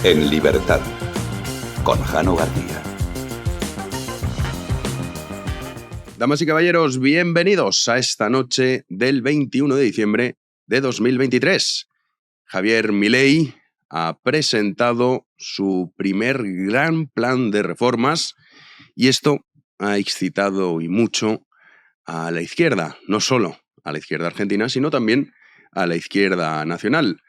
En libertad, con Jano García. Damas y caballeros, bienvenidos a esta noche del 21 de diciembre de 2023. Javier Milei ha presentado su primer gran plan de reformas y esto ha excitado y mucho a la izquierda, no solo a la izquierda argentina, sino también a la izquierda nacional.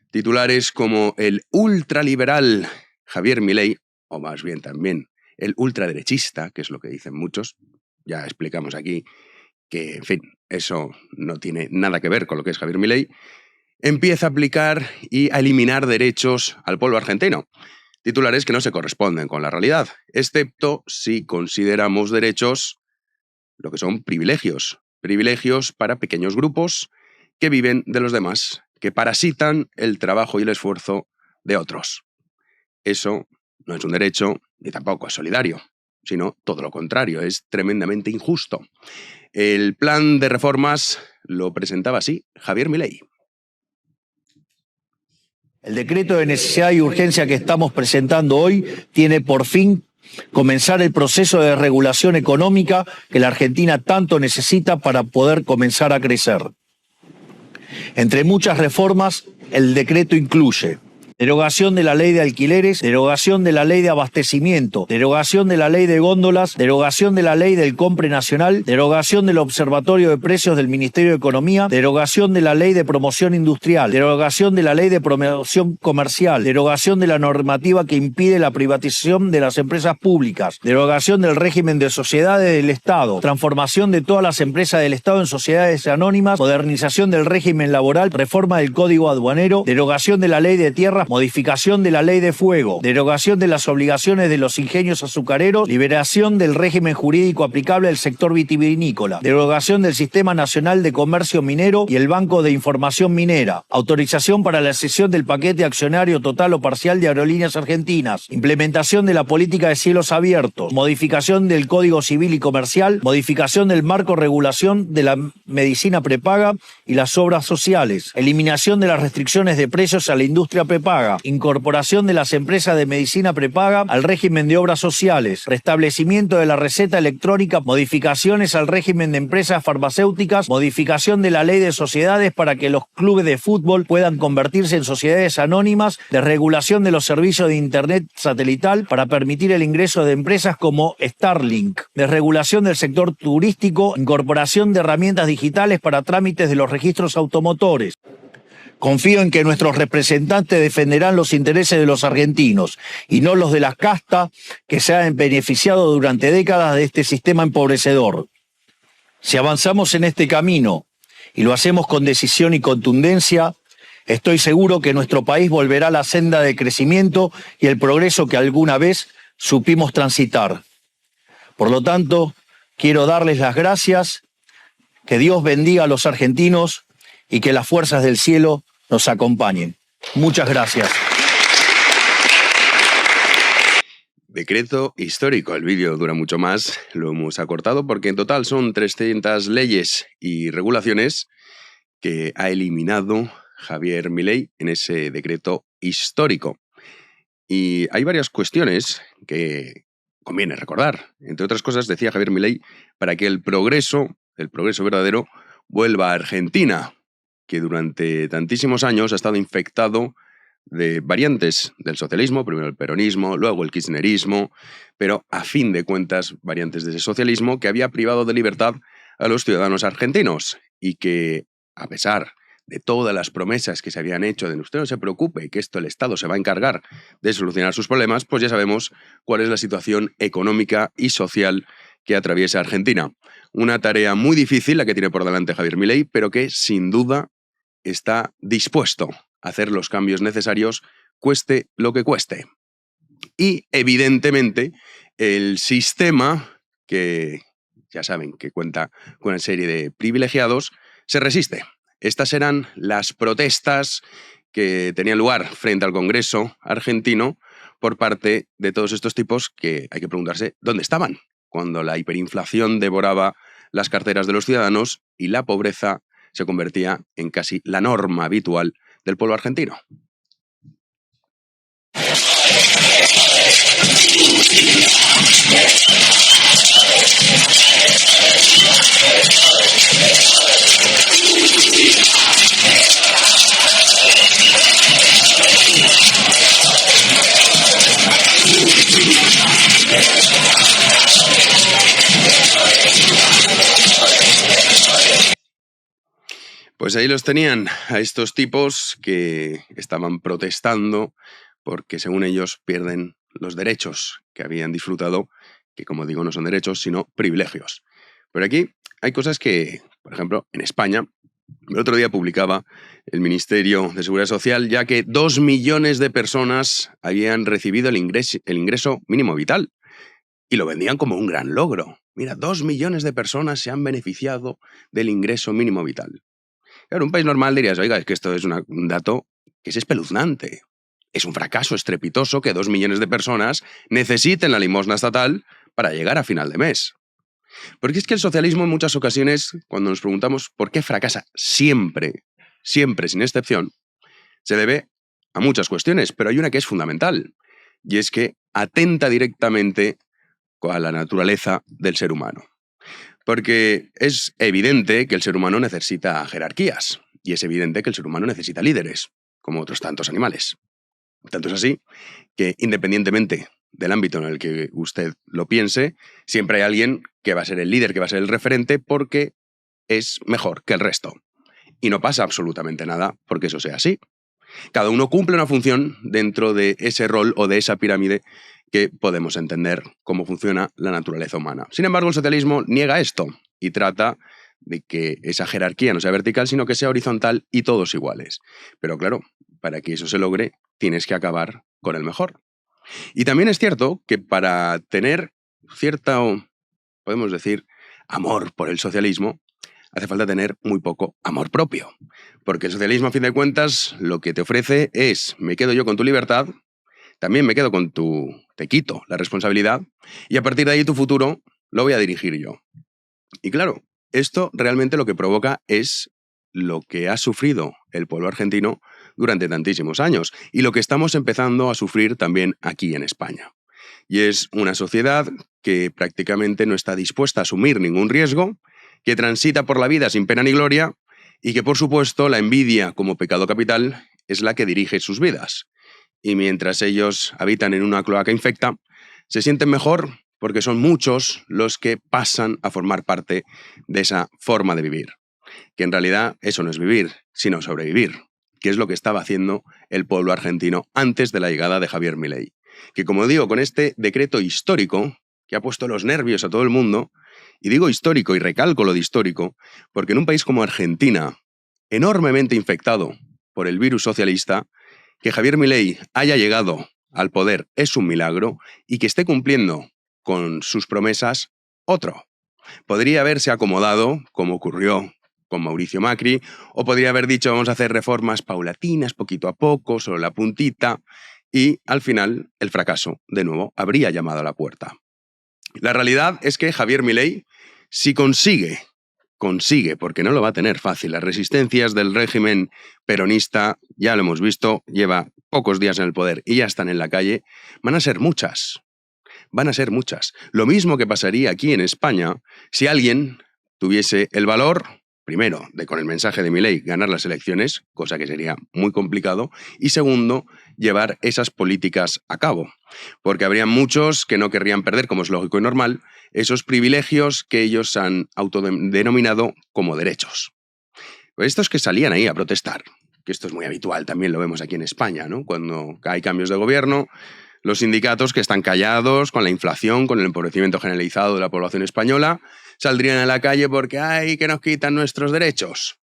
Titulares como el ultraliberal Javier Milei, o más bien también el ultraderechista, que es lo que dicen muchos. Ya explicamos aquí que, en fin, eso no tiene nada que ver con lo que es Javier Milei. Empieza a aplicar y a eliminar derechos al pueblo argentino. Titulares que no se corresponden con la realidad, excepto si consideramos derechos lo que son privilegios. Privilegios para pequeños grupos que viven de los demás, que parasitan el trabajo y el esfuerzo de otros. Eso no es un derecho ni tampoco es solidario, sino todo lo contrario, es tremendamente injusto. El plan de reformas lo presentaba así Javier Milei. El decreto de necesidad y urgencia que estamos presentando hoy tiene por fin comenzar el proceso de regulación económica que la Argentina tanto necesita para poder comenzar a crecer. Entre muchas reformas, el decreto incluye derogación de la ley de alquileres, derogación de la ley de abastecimiento, derogación de la ley de góndolas, derogación de la ley del compre nacional, derogación del observatorio de precios del Ministerio de Economía, derogación de la ley de promoción industrial, derogación de la ley de promoción comercial, derogación de la normativa que impide la privatización de las empresas públicas, derogación del régimen de sociedades del Estado, transformación de todas las empresas del Estado en sociedades anónimas, modernización del régimen laboral, reforma del Código Aduanero, derogación de la ley de tierras, modificación de la ley de fuego, derogación de las obligaciones de los ingenios azucareros, liberación del régimen jurídico aplicable al sector vitivinícola, derogación del Sistema Nacional de Comercio Minero y el Banco de Información Minera, autorización para la cesión del paquete accionario total o parcial de Aerolíneas Argentinas, implementación de la política de cielos abiertos, modificación del Código Civil y Comercial, modificación del marco regulación de la medicina prepaga y las obras sociales, eliminación de las restricciones de precios a la industria prepaga, incorporación de las empresas de medicina prepaga al régimen de obras sociales, restablecimiento de la receta electrónica, modificaciones al régimen de empresas farmacéuticas, modificación de la ley de sociedades para que los clubes de fútbol puedan convertirse en sociedades anónimas, desregulación de los servicios de internet satelital para permitir el ingreso de empresas como Starlink, desregulación del sector turístico, incorporación de herramientas digitales para trámites de los registros automotores. Confío en que nuestros representantes defenderán los intereses de los argentinos y no los de la casta que se han beneficiado durante décadas de este sistema empobrecedor. Si avanzamos en este camino y lo hacemos con decisión y contundencia, estoy seguro que nuestro país volverá a la senda de crecimiento y el progreso que alguna vez supimos transitar. Por lo tanto, quiero darles las gracias, que Dios bendiga a los argentinos y que las fuerzas del cielo nos acompañen. Muchas gracias. Decreto histórico. El vídeo dura mucho más, lo hemos acortado porque en total son 300 leyes y regulaciones que ha eliminado Javier Milei en ese decreto histórico. Y hay varias cuestiones que conviene recordar. Entre otras cosas, decía Javier Milei, para que el progreso verdadero, vuelva a Argentina, que durante tantísimos años ha estado infectado de variantes del socialismo, primero el peronismo, luego el kirchnerismo, pero a fin de cuentas variantes de ese socialismo que había privado de libertad a los ciudadanos argentinos y que, a pesar de todas las promesas que se habían hecho de usted no se preocupe, que esto el Estado se va a encargar de solucionar sus problemas, pues ya sabemos cuál es la situación económica y social que atraviesa Argentina. Una tarea muy difícil la que tiene por delante Javier Milei, pero que sin duda está dispuesto a hacer los cambios necesarios, cueste lo que cueste. Y, evidentemente, el sistema, que ya saben que cuenta con una serie de privilegiados, se resiste. Estas eran las protestas que tenían lugar frente al Congreso argentino por parte de todos estos tipos que hay que preguntarse dónde estaban cuando la hiperinflación devoraba las carteras de los ciudadanos y la pobreza se convertía en casi la norma habitual del pueblo argentino. Pues ahí los tenían, a estos tipos que estaban protestando porque, según ellos, pierden los derechos que habían disfrutado, que, como digo, no son derechos, sino privilegios. Pero aquí hay cosas que, por ejemplo, en España, el otro día publicaba el Ministerio de Seguridad Social ya que 2 millones de personas habían recibido el ingreso mínimo vital y lo vendían como un gran logro. Mira, 2 millones de personas se han beneficiado del ingreso mínimo vital. Claro, un país normal dirías, oiga, es que esto es un dato que es espeluznante. Es un fracaso estrepitoso que 2 millones de personas necesiten la limosna estatal para llegar a final de mes. Porque es que el socialismo en muchas ocasiones, cuando nos preguntamos por qué fracasa siempre, siempre sin excepción, se debe a muchas cuestiones, pero hay una que es fundamental, y es que atenta directamente a la naturaleza del ser humano. Porque es evidente que el ser humano necesita jerarquías, y es evidente que el ser humano necesita líderes, como otros tantos animales. Tanto es así que, independientemente del ámbito en el que usted lo piense, siempre hay alguien que va a ser el líder, que va a ser el referente, porque es mejor que el resto. Y no pasa absolutamente nada porque eso sea así. Cada uno cumple una función dentro de ese rol o de esa pirámide que podemos entender cómo funciona la naturaleza humana. Sin embargo, el socialismo niega esto y trata de que esa jerarquía no sea vertical, sino que sea horizontal y todos iguales. Pero claro, para que eso se logre, tienes que acabar con el mejor. Y también es cierto que para tener cierto, podemos decir, amor por el socialismo, hace falta tener muy poco amor propio. Porque el socialismo, a fin de cuentas, lo que te ofrece es, me quedo yo con tu libertad, también me quedo con te quito la responsabilidad, y a partir de ahí tu futuro lo voy a dirigir yo. Y claro, esto realmente lo que provoca es lo que ha sufrido el pueblo argentino durante tantísimos años y lo que estamos empezando a sufrir también aquí en España. Y es una sociedad que prácticamente no está dispuesta a asumir ningún riesgo, que transita por la vida sin pena ni gloria y que, por supuesto, la envidia como pecado capital es la que dirige sus vidas. Y mientras ellos habitan en una cloaca infecta, se sienten mejor porque son muchos los que pasan a formar parte de esa forma de vivir. Que en realidad eso no es vivir, sino sobrevivir, que es lo que estaba haciendo el pueblo argentino antes de la llegada de Javier Milei. Que, como digo, con este decreto histórico, que ha puesto los nervios a todo el mundo, y digo histórico y recalco lo de histórico, porque en un país como Argentina, enormemente infectado por el virus socialista, que Javier Milei haya llegado al poder es un milagro y que esté cumpliendo con sus promesas, otro. Podría haberse acomodado, como ocurrió con Mauricio Macri, o podría haber dicho vamos a hacer reformas paulatinas, poquito a poco, solo la puntita, y al final el fracaso, de nuevo, habría llamado a la puerta. La realidad es que Javier Milei, si consigue, porque no lo va a tener fácil, las resistencias del régimen peronista, ya lo hemos visto, lleva pocos días en el poder y ya están en la calle, van a ser muchas. Lo mismo que pasaría aquí en España si alguien tuviese el valor, primero, de con el mensaje de Milei ganar las elecciones, cosa que sería muy complicado, y segundo, llevar esas políticas a cabo. Porque habría muchos que no querrían perder, como es lógico y normal, esos privilegios que ellos han autodenominado como derechos. Pues estos que salían ahí a protestar, que esto es muy habitual, también lo vemos aquí en España, ¿no? Cuando hay cambios de gobierno, los sindicatos que están callados con la inflación, con el empobrecimiento generalizado de la población española, saldrían a la calle porque ¡ay, que nos quitan nuestros derechos!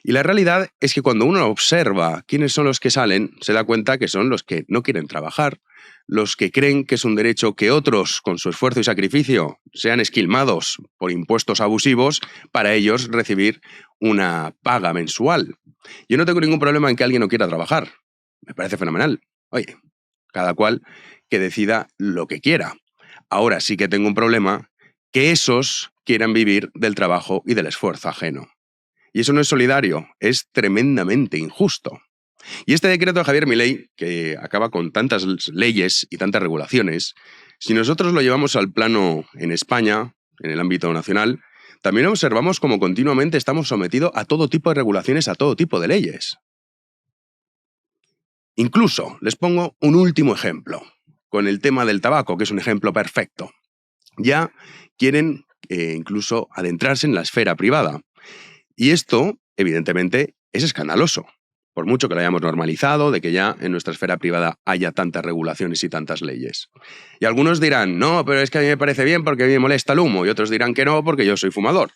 Y la realidad es que cuando uno observa quiénes son los que salen, se da cuenta que son los que no quieren trabajar, los que creen que es un derecho que otros, con su esfuerzo y sacrificio, sean esquilmados por impuestos abusivos para ellos recibir una paga mensual. Yo no tengo ningún problema en que alguien no quiera trabajar. Me parece fenomenal. Oye, cada cual que decida lo que quiera. Ahora sí que tengo un problema que esos quieran vivir del trabajo y del esfuerzo ajeno. Y eso no es solidario, es tremendamente injusto. Y este decreto de Javier Milei, que acaba con tantas leyes y tantas regulaciones, si nosotros lo llevamos al plano en España, en el ámbito nacional, también observamos cómo continuamente estamos sometidos a todo tipo de regulaciones, a todo tipo de leyes. Incluso, les pongo un último ejemplo, con el tema del tabaco, que es un ejemplo perfecto. Ya quieren incluso adentrarse en la esfera privada. Y esto, evidentemente, es escandaloso. Por mucho que lo hayamos normalizado, de que ya en nuestra esfera privada haya tantas regulaciones y tantas leyes. Y algunos dirán, no, pero es que a mí me parece bien porque a mí me molesta el humo, y otros dirán que no porque yo soy fumador.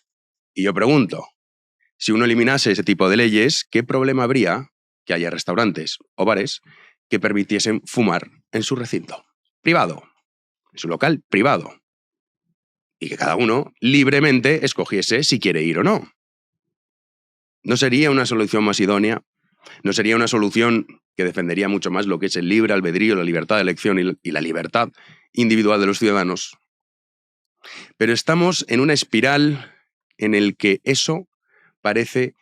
Y yo pregunto, si uno eliminase ese tipo de leyes, ¿qué problema habría que haya restaurantes o bares que permitiesen fumar en su recinto privado, en su local privado? Y que cada uno libremente escogiese si quiere ir o no. ¿No sería una solución más idónea? ¿No sería una solución que defendería mucho más lo que es el libre albedrío, la libertad de elección y la libertad individual de los ciudadanos? Pero estamos en una espiral en el que eso parece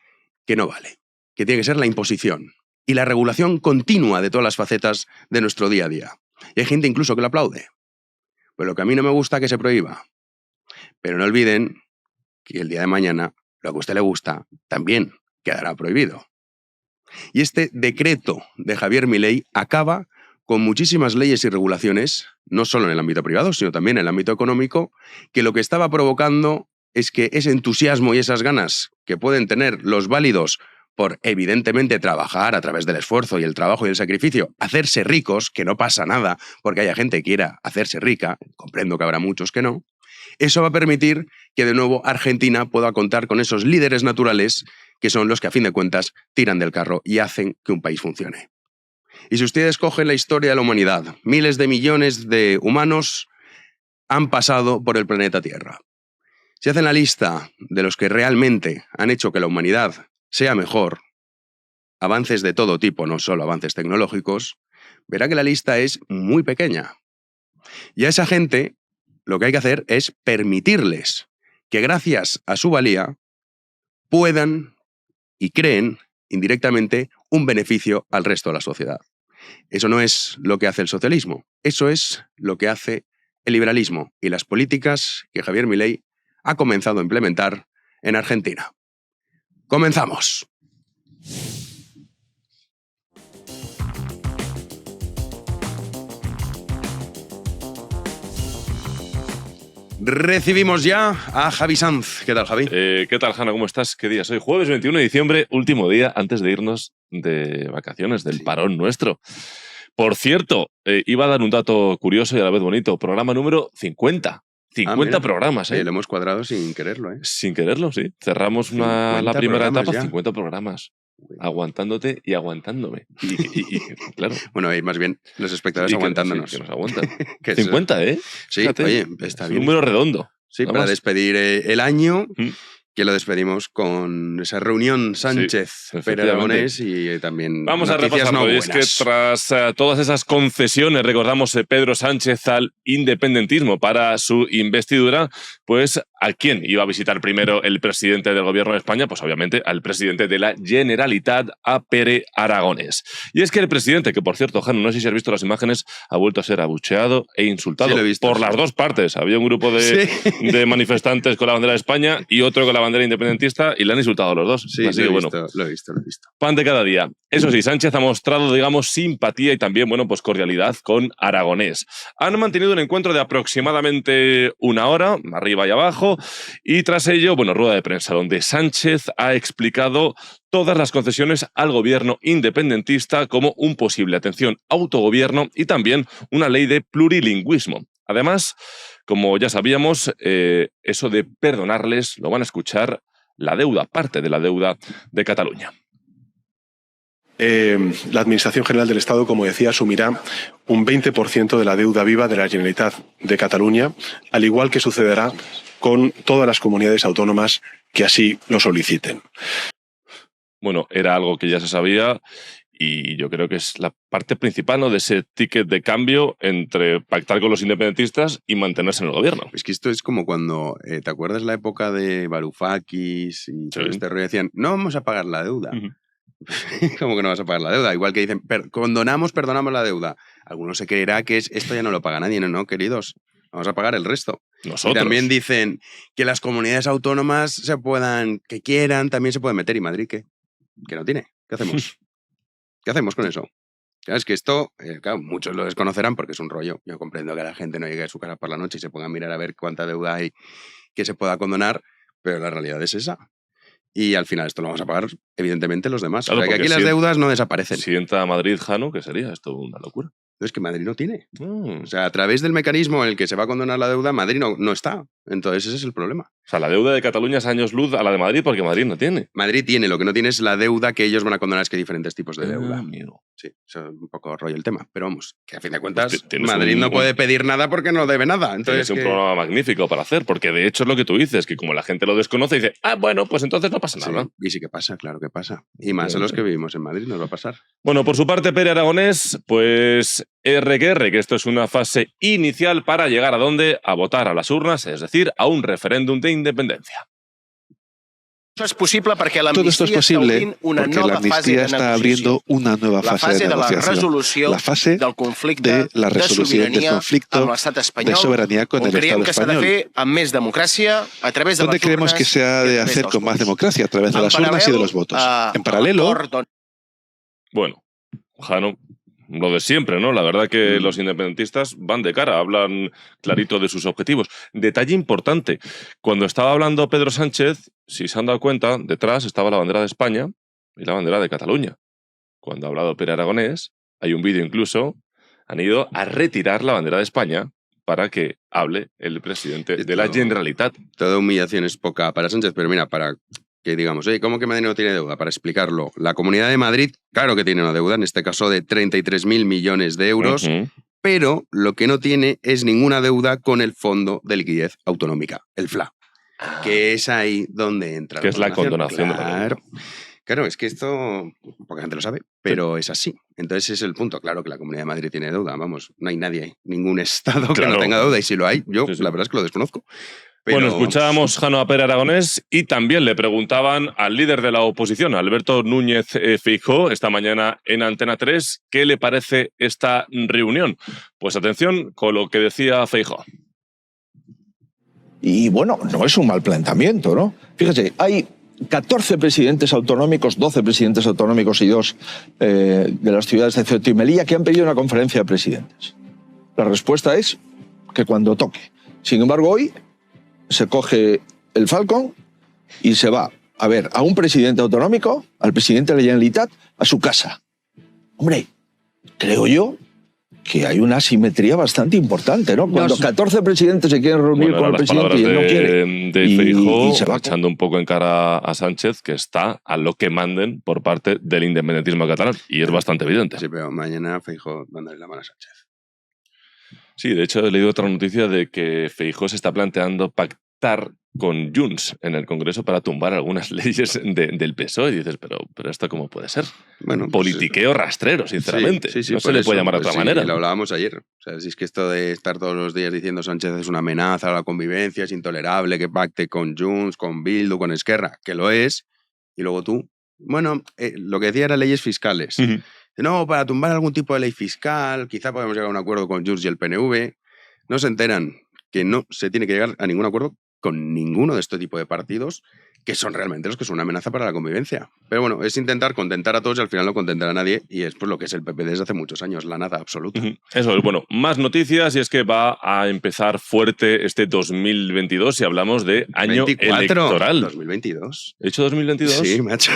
que no vale, que tiene que ser la imposición y la regulación continua de todas las facetas de nuestro día a día. Y hay gente incluso que lo aplaude. Pues lo que a mí no me gusta que se prohíba. Pero no olviden que el día de mañana lo que a usted le gusta también quedará prohibido. Y este decreto de Javier Milei acaba con muchísimas leyes y regulaciones, no solo en el ámbito privado, sino también en el ámbito económico, que lo que estaba provocando es que ese entusiasmo y esas ganas que pueden tener los válidos por, evidentemente, trabajar a través del esfuerzo y el trabajo y el sacrificio, hacerse ricos, que no pasa nada porque haya gente que quiera hacerse rica, comprendo que habrá muchos que no, eso va a permitir que de nuevo Argentina pueda contar con esos líderes naturales que son los que a fin de cuentas tiran del carro y hacen que un país funcione. Y si ustedes cogen la historia de la humanidad, miles de millones de humanos han pasado por el planeta Tierra. Si hacen la lista de los que realmente han hecho que la humanidad sea mejor, avances de todo tipo, no solo avances tecnológicos, verá que la lista es muy pequeña. Y a esa gente lo que hay que hacer es permitirles que gracias a su valía puedan y creen indirectamente un beneficio al resto de la sociedad. Eso no es lo que hace el socialismo, eso es lo que hace el liberalismo y las políticas que Javier Milei ha comenzado a implementar en Argentina. ¡Comenzamos! Recibimos ya a Javi Sanz. ¿Qué tal, Javi? ¿Qué tal, Jano? ¿Cómo estás? ¿Qué día? Soy jueves 21 de diciembre, último día antes de irnos de vacaciones, del parón nuestro. Por cierto, iba a dar un dato curioso y a la vez bonito. Programa número 50. 50 programas, ¿eh? Lo hemos cuadrado sin quererlo, ¿eh? Sin quererlo, sí. Cerramos la primera etapa, ya. 50 programas. Aguantándote y aguantándome. Y claro. Bueno, hay más bien los espectadores aguantándonos. Sí, que nos aguantan. ¿Qué 50, ¿eh? Sí, Fíjate, oye, está bien. Un número redondo. Sí, para despedir el año, que lo despedimos con esa reunión Sánchez-Pere-Aragonés y también vamos a repasarlo. No es que tras todas esas concesiones, recordamos Pedro Sánchez al independentismo para su investidura, pues ¿a quién iba a visitar primero el presidente del gobierno de España? Pues obviamente al presidente de la Generalitat, a Pere Aragonés. Y es que el presidente, que por cierto, Jano, no sé si has visto las imágenes, ha vuelto a ser abucheado e insultado por las dos partes. Había un grupo de manifestantes con la bandera de España y otro con la bandera independentista y le han insultado a los dos. Sí, así que, lo he visto. Pan de cada día. Eso sí, Sánchez ha mostrado, digamos, simpatía y también, bueno, pues cordialidad con Aragonés. Han mantenido un encuentro de aproximadamente una hora, arriba y abajo, y tras ello, bueno, rueda de prensa, donde Sánchez ha explicado todas las concesiones al gobierno independentista como un posible, atención, autogobierno y también una ley de plurilingüismo. Además, como ya sabíamos, eso de perdonarles, lo van a escuchar, la deuda, parte de la deuda de Cataluña. La Administración General del Estado, como decía, asumirá un 20% de la deuda viva de la Generalitat de Cataluña, al igual que sucederá con todas las comunidades autónomas que así lo soliciten. Bueno, era algo que ya se sabía y yo creo que es la parte principal, ¿no?, de ese ticket de cambio entre pactar con los independentistas y mantenerse en el gobierno. Es que esto es como cuando, ¿te acuerdas la época de Varoufakis y todo este rollo? Decían, no vamos a pagar la deuda. ¿Cómo que no vas a pagar la deuda? Igual que dicen, perdonamos la deuda. Algunos se creerá que esto ya no lo paga nadie. No, queridos. Vamos a pagar el resto. Nosotros. Y también dicen que las comunidades autónomas que quieran, también se pueden meter. ¿Y Madrid qué? Que no tiene. ¿Qué hacemos? ¿Qué hacemos con eso? Claro, es que esto, claro, muchos lo desconocerán porque es un rollo. Yo comprendo que la gente no llegue a su casa por la noche y se ponga a mirar a ver cuánta deuda hay que se pueda condonar, pero la realidad es esa. Y al final esto lo vamos a pagar, evidentemente, los demás. Claro, o sea, que aquí las deudas no desaparecen. Si entra a Madrid, Jano, ¿qué sería? Esto una locura. Es que Madrid no tiene. O sea, a través del mecanismo en el que se va a condonar la deuda, Madrid no está. Entonces ese es el problema. O sea, la deuda de Cataluña es años luz a la de Madrid porque Madrid no tiene. Madrid tiene, lo que no tiene es la deuda que ellos van a condonar, es que hay diferentes tipos de deuda. Amigo. Sí, eso es un poco rollo el tema. Pero vamos, que a fin de cuentas Pues Madrid no puede pedir nada porque no debe nada. Entonces tienes un programa magnífico para hacer, porque de hecho es lo que tú dices, que como la gente lo desconoce, dice, bueno, pues entonces no pasa nada. Y sí que pasa, claro que pasa. Y más a los que vivimos en Madrid nos va a pasar. Bueno, por su parte, Pere Aragonés, pues que esto es una fase inicial para llegar a dónde? A votar a las urnas, es decir, a un referéndum de independencia. Todo esto es posible porque la amnistía está abriendo una nueva fase de negociación, la fase de la resolución del conflicto de soberanía con el Estado español. ¿Dónde creemos que se ha de hacer con más democracia? A través de las urnas y de los votos. En paralelo... Bueno, Jano, lo de siempre, ¿no? La verdad que los independentistas van de cara, hablan clarito de sus objetivos. Detalle importante, cuando estaba hablando Pedro Sánchez, si se han dado cuenta, detrás estaba la bandera de España y la bandera de Cataluña. Cuando ha hablado Pere Aragonés, hay un vídeo incluso, han ido a retirar la bandera de España para que hable el presidente de la Generalitat. Toda humillación es poca para Sánchez, pero mira, para que digamos, oye, ¿cómo que Madrid no tiene deuda? Para explicarlo, la Comunidad de Madrid, claro que tiene una deuda, en este caso de 33.000 millones de euros, pero lo que no tiene es ninguna deuda con el Fondo de Liquidez Autonómica, el FLA, que es ahí donde entra. Que es la condonación de la deuda. Claro, es que esto, poca gente lo sabe, pero es así. Entonces ese es el punto. Claro que la Comunidad de Madrid tiene deuda, vamos, no hay nadie, ningún Estado que no tenga deuda, y si lo hay, yo la verdad es que lo desconozco. Pero... Bueno, escuchábamos Jano a Pere Aragonés y también le preguntaban al líder de la oposición, Alberto Núñez Feijóo, esta mañana en Antena 3, ¿qué le parece esta reunión? Pues atención con lo que decía Feijóo. Y bueno, no es un mal planteamiento, ¿no? Fíjese, hay 14 presidentes autonómicos, 12 presidentes autonómicos y 2 de las ciudades de Ceuta y Melilla que han pedido una conferencia de presidentes. La respuesta es que cuando toque. Sin embargo, hoy se coge el Falcon y se va a ver a un presidente autonómico, al presidente de la Generalitat, a su casa. Hombre, creo yo que hay una asimetría bastante importante, ¿no? Cuando 14 presidentes se quieren reunir con el presidente y él no quiere. De Feijóo, echando un poco en cara a Sánchez, que está a lo que manden por parte del independentismo catalán. Y es bastante evidente. Sí, pero mañana Feijóo mandarle la mano a Sánchez. Sí, de hecho he leído otra noticia de que Feijóo se está planteando pactar con Junts en el Congreso para tumbar algunas leyes del PSOE. Y dices, pero ¿esto cómo puede ser? Bueno, politiqueo rastrero, sinceramente. Sí, no se le puede llamar de otra manera. Lo hablábamos ayer. O sea, si es que esto de estar todos los días diciendo Sánchez es una amenaza a la convivencia, es intolerable que pacte con Junts, con Bildu, con Esquerra, que lo es, y luego tú, bueno, lo que decía era leyes fiscales. No, para tumbar algún tipo de ley fiscal, quizá podemos llegar a un acuerdo con Junts y el PNV. No se enteran que no se tiene que llegar a ningún acuerdo con ninguno de este tipo de partidos, que son realmente los que son una amenaza para la convivencia. Pero bueno, es intentar contentar a todos y al final no contentar a nadie, y es pues lo que es el PP desde hace muchos años, la nada absoluta. Eso es, bueno, más noticias, y es que va a empezar fuerte este 2022 si hablamos de año 24, electoral. 2022. ¿He dicho 2022? Sí, macho.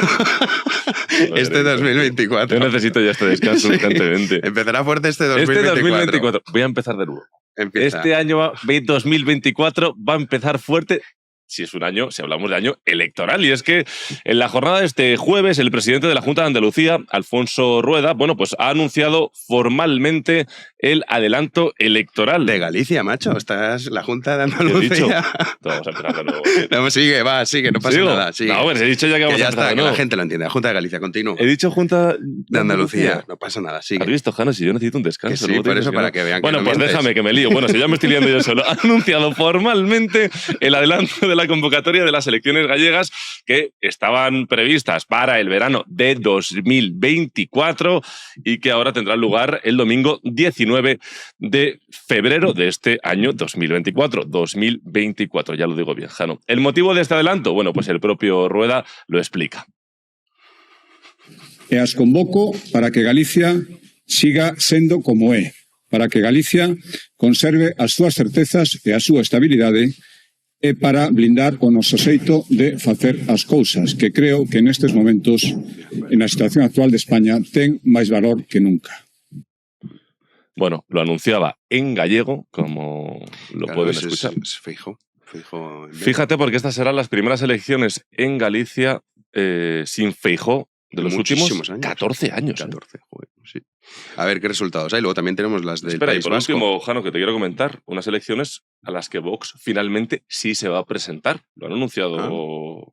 Este 2024. Yo necesito ya este descanso urgentemente. Empezará fuerte este 2024. Este 2024. Voy a empezar de nuevo. Empieza. Este año 2024 va a empezar fuerte. Si es un año, si hablamos de año electoral. Y es que en la jornada de este jueves, el presidente de la Junta de Andalucía, Alfonso Rueda, bueno, pues ha anunciado formalmente el adelanto electoral. De Galicia, macho. Esta es la Junta de Andalucía. Vamos a empezar de nuevo. No, sigue, no pasa nada. Sigue. No, bueno, he dicho ya que vamos ya a empezar está, de nuevo. Que la gente lo entiende. La Junta de Galicia, continúa. He dicho Junta de Andalucía. No pasa nada, sigue. ¿Has visto, Jano? Si yo necesito un descanso. Que sí, por eso, para que vean que bueno, no pues mientes. déjame que me lío. Bueno, si ya me estoy liando yo solo. Ha anunciado formalmente el adelanto de de la convocatoria de las elecciones gallegas que estaban previstas para el verano de 2024 y que ahora tendrán lugar el domingo 19 de febrero de este año 2024. 2024, ya lo digo bien, Jano. ¿El motivo de este adelanto? Bueno, pues el propio Rueda lo explica. E as convoco para que Galicia siga sendo como é, para que Galicia conserve as súas certezas e a súa estabilidade e para blindar o noso xeito de facer as cousas, que creo que nestes momentos, na situación actual de España, ten máis valor que nunca. Bueno, lo anunciaba en gallego, como lo pueden escuchar. Es Feijóo. Fíjate, porque estas serán las primeras elecciones en Galicia sin Feijóo de los últimos años. 14 años. 14, joder, sí. A ver qué resultados hay. Luego también tenemos las del Espera, País y por Vasco. último, Jano, que te quiero comentar, unas elecciones a las que Vox finalmente sí se va a presentar. Lo han anunciado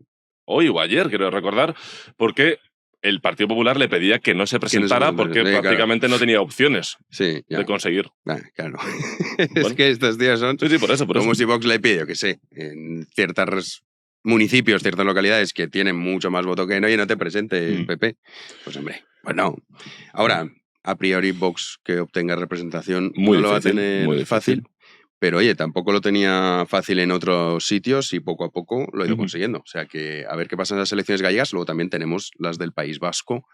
hoy o ayer, quiero recordar, porque el Partido Popular le pedía que no se presentara porque prácticamente no tenía opciones de conseguir. Claro. Es que estos días son sí, por eso. Como si Vox le pide, yo que sé, en ciertas municipios, ciertas localidades que tienen mucho más voto que no, y no te presente el PP. Pues hombre, pues no. Ahora, a priori Vox que obtenga representación muy no difícil, lo va a tener muy fácil. Pero oye, tampoco lo tenía fácil en otros sitios y poco a poco lo ha ido consiguiendo. O sea que a ver qué pasa en las elecciones gallegas. Luego también tenemos las del País Vasco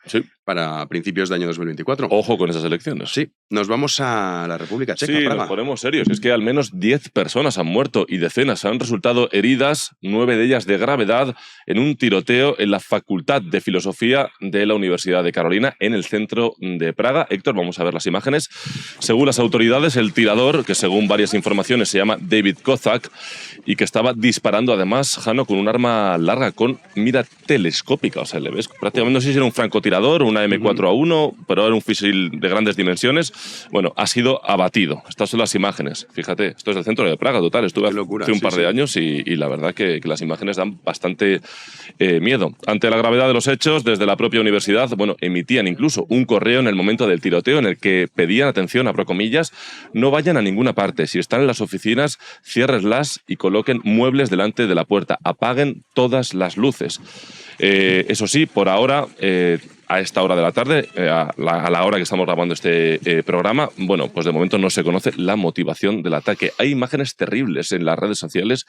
para principios de año 2024. Ojo con esas elecciones. Sí, nos vamos a la República Checa, Sí, Praga. nos ponemos serios. Es que al menos 10 personas han muerto y decenas han resultado heridas, 9 de ellas de gravedad, en un tiroteo en la Facultad de Filosofía de la Universidad de Carolina, en el centro de Praga. Héctor, vamos a ver las imágenes. Según las autoridades, el tirador, que según varias informaciones se llama David Kozak, y que estaba disparando además, Jano, con un arma larga con mira telescópica. O sea, le ves prácticamente, no sé si era un francotirador, una M4A1, pero era un fusil de grandes dimensiones. Bueno, ha sido abatido. Estas son las imágenes. Fíjate, esto es el centro de Praga, total. Estuve hace un par de años y la verdad que las imágenes dan bastante miedo. Ante la gravedad de los hechos, desde la propia universidad, bueno, emitían incluso un correo en el momento del tiroteo en el que pedían atención, abro comillas, no vayan a ninguna parte. Si están en las oficinas, ciérrenlas y coloquen muebles delante de la puerta. Apaguen todas las luces. Eso sí, por ahora, a esta hora de la tarde, a la hora que estamos grabando este programa, bueno, pues de momento no se conoce la motivación del ataque. Hay imágenes terribles en las redes sociales,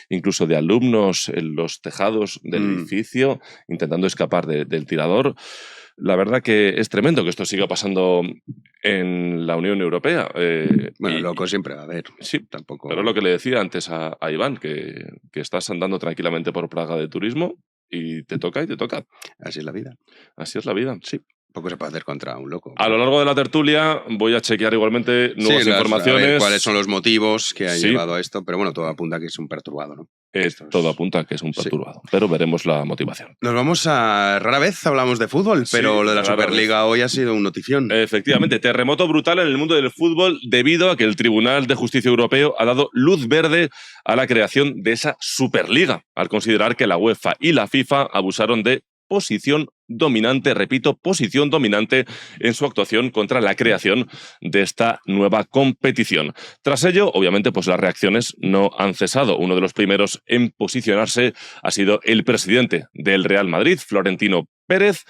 incluso de alumnos en los tejados del edificio, intentando escapar del tirador. La verdad que es tremendo que esto siga pasando en la Unión Europea. Bueno, loco siempre va a haber. Sí, tampoco. Pero es lo que le decía antes a Iván, que estás andando tranquilamente por Praga de turismo y te toca y te toca. Así es la vida. Así es la vida. Sí. Poco se puede hacer contra un loco. A lo largo de la tertulia voy a chequear igualmente nuevas informaciones. A ver cuáles son los motivos que han llevado a esto, pero bueno, todo apunta a que es un perturbado, ¿no? Todo apunta a que es un perturbado, pero veremos la motivación. Nos vamos a... Rara vez hablamos de fútbol, pero lo de la Superliga hoy ha sido una notición. Efectivamente, terremoto brutal en el mundo del fútbol debido a que el Tribunal de Justicia Europeo ha dado luz verde a la creación de esa Superliga, al considerar que la UEFA y la FIFA abusaron de posición dominante, repito, posición dominante en su actuación contra la creación de esta nueva competición. Tras ello, obviamente, pues las reacciones no han cesado. Uno de los primeros en posicionarse ha sido el presidente del Real Madrid, Florentino Pérez,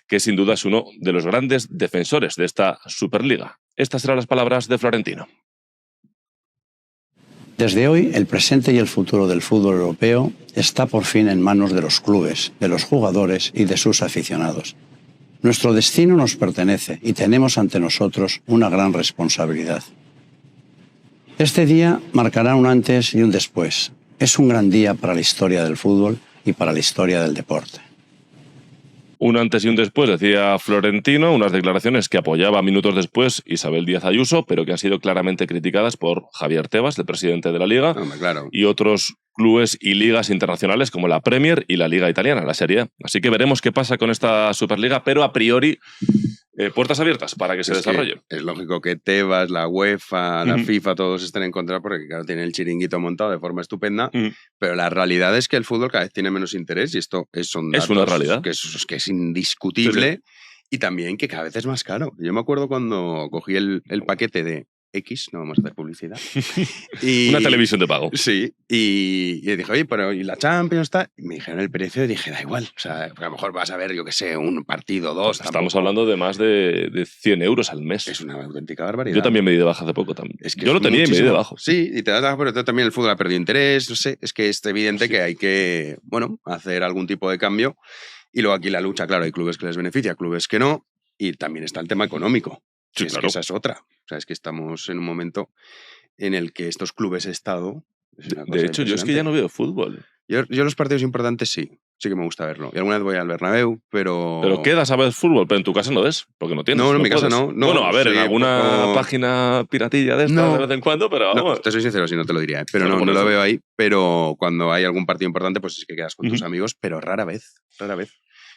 que sin duda es uno de los grandes defensores de esta Superliga. Estas serán las palabras de Florentino. Desde hoy, el presente y el futuro del fútbol europeo está por fin en manos de los clubes, de los jugadores y de sus aficionados. Nuestro destino nos pertenece y tenemos ante nosotros una gran responsabilidad. Este día marcará un antes y un después. Es un gran día para la historia del fútbol y para la historia del deporte. Un antes y un después, decía Florentino, unas declaraciones que apoyaba minutos después Isabel Díaz Ayuso, pero que han sido claramente criticadas por Javier Tebas, el presidente de la Liga, y otros clubes y ligas internacionales como la Premier y la Liga Italiana, la Serie A. Así que veremos qué pasa con esta Superliga, pero a priori puertas abiertas para que se desarrolle. Es lógico que Tebas, la UEFA, la FIFA, todos estén en contra porque claro, tienen el chiringuito montado de forma estupenda, pero la realidad es que el fútbol cada vez tiene menos interés y esto son datos una realidad. Que es indiscutible y también que cada vez es más caro. Yo me acuerdo cuando cogí el paquete de X, no vamos a hacer publicidad. Una televisión de pago. Sí, y dije, oye, pero ¿y la Champions está? Y me dijeron el precio y dije, da igual. O sea, a lo mejor vas a ver, yo qué sé, un partido, dos. Estamos hablando de más de 100 euros al mes. Es una auténtica barbaridad. Yo también me di de baja hace poco. Es que yo lo tenía y me di de baja. Sí, y te das de baja, pero también el fútbol ha perdido interés. No sé, es que es evidente que hay que, bueno, hacer algún tipo de cambio. Y luego aquí la lucha, claro, hay clubes que les beneficia, clubes que no. Y también está el tema económico. Sí, es claro. que esa es otra. O sea, es que estamos en un momento en el que estos clubes Estado... De hecho, yo es que ya no veo fútbol. Yo los partidos importantes sí que me gusta verlo. Y alguna vez voy al Bernabéu, pero... Pero quedas a ver fútbol, pero en tu casa no ves, porque no tienes. No, en mi casa no. Bueno, a ver, en alguna página piratilla de esta de vez en cuando, pero vamos. No, te soy sincero, si no te lo diría. Pero no lo veo ahí. Pero cuando hay algún partido importante, pues sí que quedas con tus amigos, pero rara vez.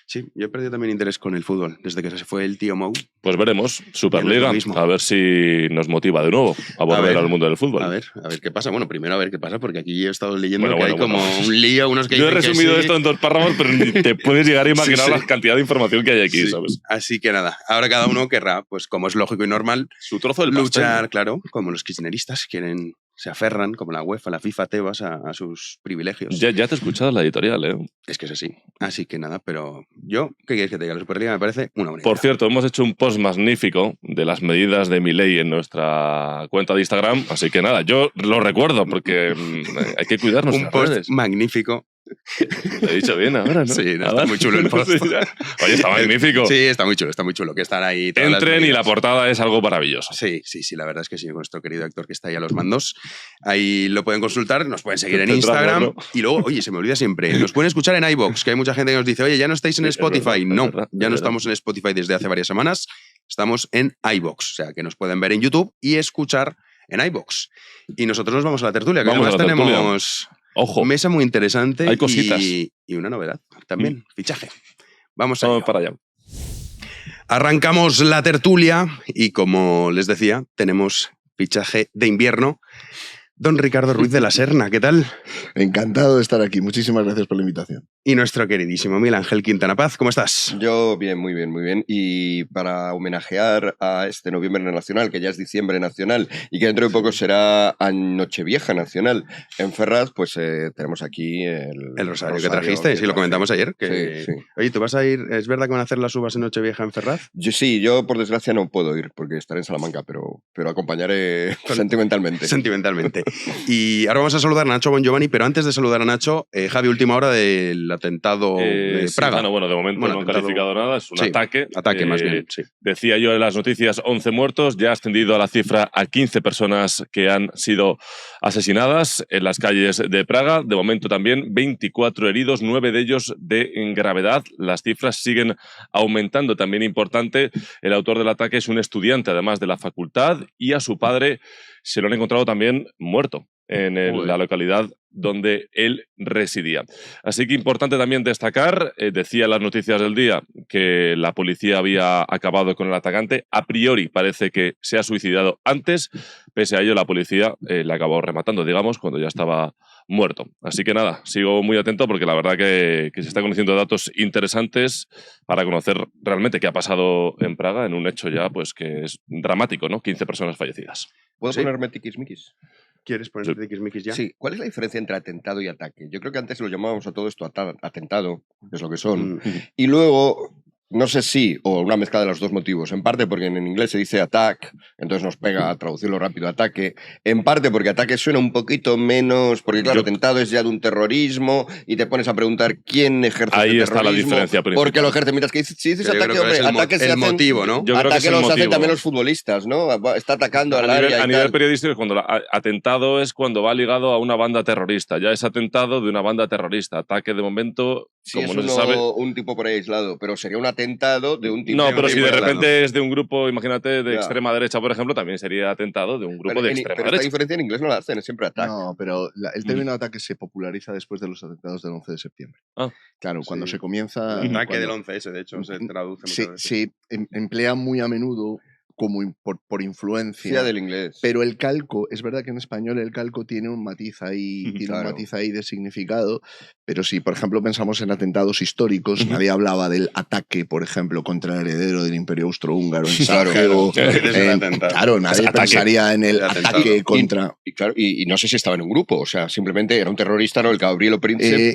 Sí, yo he perdido también interés con el fútbol desde que se fue el tío Mou. Pues veremos, Superliga, a ver si nos motiva de nuevo a volver al mundo del fútbol. A ver qué pasa. Bueno, primero a ver qué pasa, porque aquí he estado leyendo que hay como un lío, unos que yo dicen he resumido que sí. esto en 2 párrafos, pero ni te puedes llegar a imaginar la cantidad de información que hay aquí, ¿sabes? Así que nada, ahora cada uno querrá, pues como es lógico y normal, su trozo del luchar, pastel. Claro, como los kirchneristas quieren... Se aferran, como la UEFA, la FIFA, Tebas, a sus privilegios. Ya te he escuchado la editorial, ¿eh? Es que es así. Así que nada, pero yo, ¿qué quieres que te diga? La Superliga me parece una bonita. Por cierto, hemos hecho un post magnífico de las medidas de Milei en nuestra cuenta de Instagram, así que nada, yo lo recuerdo porque hay que cuidarnos. Un post magnífico. Lo he dicho bien ahora, ¿no? Sí, está muy chulo el post. Oye, está magnífico. Sí, está muy chulo que estar ahí. Entren y la portada es algo maravilloso. Sí, la verdad es que sí, con nuestro querido actor que está ahí a los mandos. Ahí lo pueden consultar, nos pueden seguir en Instagram. Bueno. Y luego, oye, se me olvida siempre, nos pueden escuchar en iVoox, que hay mucha gente que nos dice, oye, ya no estáis en Spotify. No, ya no estamos en Spotify desde hace varias semanas, estamos en iVoox, o sea, que nos pueden ver en YouTube y escuchar en iVoox. Y nosotros nos vamos a la tertulia, que además tenemos... Ojo. Mesa muy interesante. Hay cositas. Y una novedad también, fichaje. Vamos para allá. Arrancamos la tertulia y como les decía, tenemos fichaje de invierno. Don Ricardo Ruiz de la Serna, ¿qué tal? Encantado de estar aquí, muchísimas gracias por la invitación. Y nuestro queridísimo Miguel Ángel Quintana Paz, ¿cómo estás? Yo bien, muy bien, muy bien. Y para homenajear a este noviembre nacional, que ya es diciembre nacional y que dentro de poco será Nochevieja nacional en Ferraz, pues tenemos aquí el rosario que trajiste, sí, lo comentamos ayer. Que... Sí. Oye, ¿tú vas a ir? ¿Es verdad que van a hacer las uvas en Nochevieja en Ferraz? Yo por desgracia no puedo ir porque estaré en Salamanca, pero acompañaré sentimentalmente. Sentimentalmente. Y ahora vamos a saludar a Nacho Bongiovanni, pero antes de saludar a Nacho, Javi, última hora del atentado de Praga. Sí, bueno, de momento no han calificado nada, es un ataque. Ataque más bien, sí. Decía yo en las noticias 11 muertos, ya ha ascendido a la cifra a 15 personas que han sido asesinadas en las calles de Praga. De momento también 24 heridos, 9 de ellos de gravedad. Las cifras siguen aumentando, también importante. El autor del ataque es un estudiante, además de la facultad, y a su padre se lo han encontrado también muerto en la localidad donde él residía. Así que importante también destacar, decía las noticias del día, que la policía había acabado con el atacante. A priori parece que se ha suicidado antes, pese a ello la policía le acabó rematando, digamos, cuando ya estaba muerto. Así que nada, sigo muy atento porque la verdad que se están conociendo datos interesantes para conocer realmente qué ha pasado en Praga en un hecho ya pues que es dramático, ¿no? 15 personas fallecidas. ¿Puedo ponerme tiquismiquis? ¿Quieres ponerte tiquismiquis ya? Sí. ¿Cuál es la diferencia entre atentado y ataque? Yo creo que antes lo llamábamos a todo esto atentado, es lo que son. Y luego... No sé si, o una mezcla de los dos motivos. En parte porque en inglés se dice attack, entonces nos pega a traducirlo rápido ataque. En parte porque ataque suena un poquito menos, porque claro, atentado es ya de un terrorismo y te pones a preguntar quién ejerce ahí el está la diferencia principal. Porque lo ejerce. Mientras que si dices ataque, hombre, ataque se hacen... motivo, ¿no? Yo ataque los hacen también los futbolistas, ¿no? Está atacando al área. A nivel periodístico, cuando atentado es cuando va ligado a una banda terrorista. Ya es atentado de una banda terrorista. Ataque de momento, sí, como es no se sabe... un tipo por ahí aislado, pero sería un atentado de un tipo. No, pero si de repente es de un grupo, imagínate, de extrema derecha, por ejemplo, también sería atentado de un grupo de extrema derecha. Esta diferencia en inglés no la hacen, es siempre ataque. No, pero el término ataque se populariza después de los atentados del 11 de septiembre. Claro, cuando se comienza... Ataque del 11S, de hecho, se traduce muchas veces. Se emplea muy a menudo por influencia del inglés. Pero el calco, es verdad que en español el calco tiene un matiz ahí, un matiz ahí de significado, pero si por ejemplo pensamos en atentados históricos, nadie hablaba del ataque, por ejemplo, contra el heredero del Imperio Austrohúngaro en Sarajevo. Claro, nadie pensaría en el ataque contra... Y no sé si estaba en un grupo, o sea, simplemente era un terrorista, ¿no? El Gabrielo Príncipe.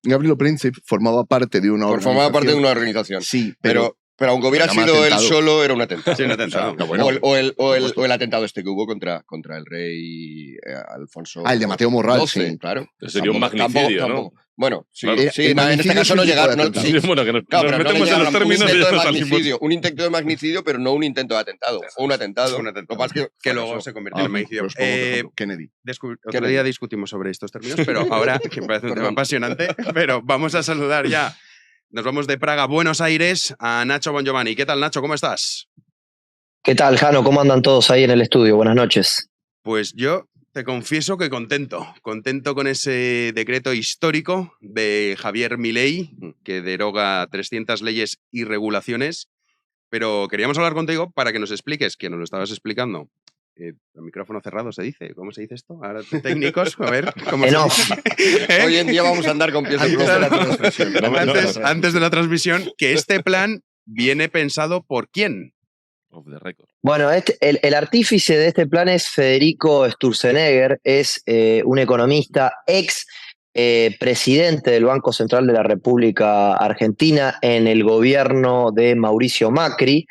Gabrielo Príncipe formaba parte de una organización. Formaba parte de una organización. Sí, pero aunque hubiera sido él solo, era un atentado. Sí, un atentado. O el atentado este que hubo contra el rey Alfonso. El de Mateo Morral, sí. Claro. Sería un magnicidio, ¿no? Bueno, sí, claro. En este caso no llegaron. Bueno, que nos metemos en los términos un intento de magnicidio, pero no un intento de atentado. O un atentado. Lo que pasa es que luego se convirtió en magnicidio. Kennedy. Otro día discutimos sobre estos términos, pero ahora, que me parece un tema apasionante, pero vamos a saludar ya. Nos vamos de Praga a Buenos Aires a Nacho Bongiovanni. ¿Qué tal, Nacho? ¿Cómo estás? ¿Qué tal, Jano? ¿Cómo andan todos ahí en el estudio? Buenas noches. Pues yo te confieso que contento con ese decreto histórico de Javier Milei, que deroga 300 leyes y regulaciones, pero queríamos hablar contigo para que nos expliques, que nos lo estabas explicando. El micrófono cerrado se dice. ¿Cómo se dice esto? Ahora técnicos, a ver. ¿Cómo se dice? Hoy en día vamos a andar con pies de plomo. Antes de la transmisión, que este plan viene pensado por quién. Bueno, el artífice de este plan es Federico Sturzenegger, es un economista ex presidente del Banco Central de la República Argentina en el gobierno de Mauricio Macri.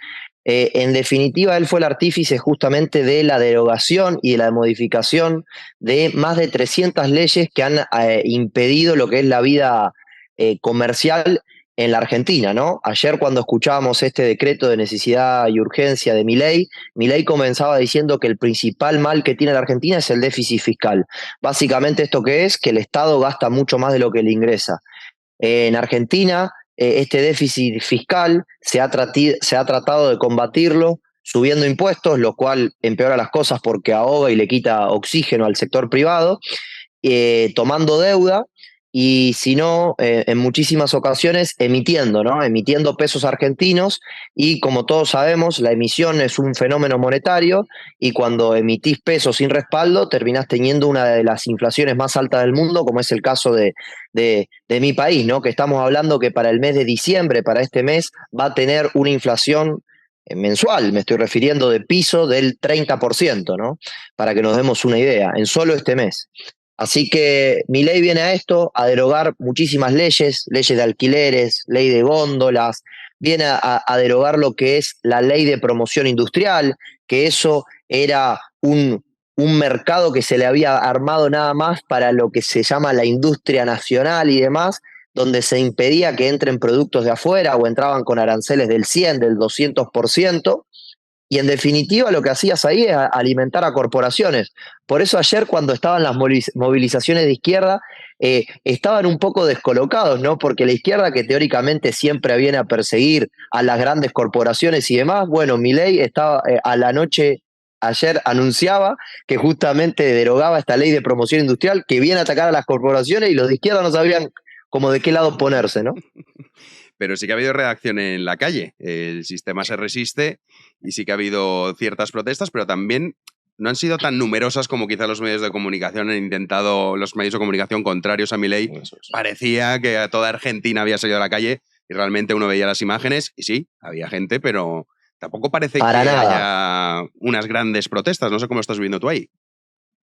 En definitiva, él fue el artífice justamente de la derogación y de la modificación de más de 300 leyes que han impedido lo que es la vida comercial en la Argentina, ¿no? Ayer cuando escuchábamos este decreto de necesidad y urgencia de Milei comenzaba diciendo que el principal mal que tiene la Argentina es el déficit fiscal. Básicamente esto que es que el Estado gasta mucho más de lo que le ingresa. En Argentina este déficit fiscal se ha tratado de combatirlo subiendo impuestos, lo cual empeora las cosas porque ahoga y le quita oxígeno al sector privado, tomando deuda y si no, en muchísimas ocasiones emitiendo pesos argentinos, y como todos sabemos, la emisión es un fenómeno monetario y cuando emitís pesos sin respaldo terminás teniendo una de las inflaciones más altas del mundo, como es el caso de mi país, ¿no? Que estamos hablando que para el mes de diciembre, para este mes, va a tener una inflación mensual, me estoy refiriendo de piso del 30%, ¿no? Para que nos demos una idea, en solo este mes. Así que Milei viene a esto, a derogar muchísimas leyes de alquileres, ley de góndolas, viene a derogar lo que es la ley de promoción industrial, que eso era un mercado que se le había armado nada más para lo que se llama la industria nacional y demás, donde se impedía que entren productos de afuera o entraban con aranceles del 100, del 200%. Y en definitiva lo que hacías ahí es alimentar a corporaciones. Por eso ayer cuando estaban las movilizaciones de izquierda estaban un poco descolocados, ¿no? Porque la izquierda, que teóricamente siempre viene a perseguir a las grandes corporaciones y demás, bueno, Milei estaba a la noche ayer anunciaba que justamente derogaba esta ley de promoción industrial que viene a atacar a las corporaciones, y los de izquierda no sabían como de qué lado ponerse, ¿no? Pero sí que ha habido reacción en la calle. El sistema se resiste y sí que ha habido ciertas protestas, pero también no han sido tan numerosas como quizá los medios de comunicación han intentado, los medios de comunicación contrarios a Milei. Parecía que a toda Argentina había salido a la calle y realmente uno veía las imágenes y sí, había gente, pero tampoco parece que haya unas grandes protestas. No sé cómo estás viviendo tú ahí.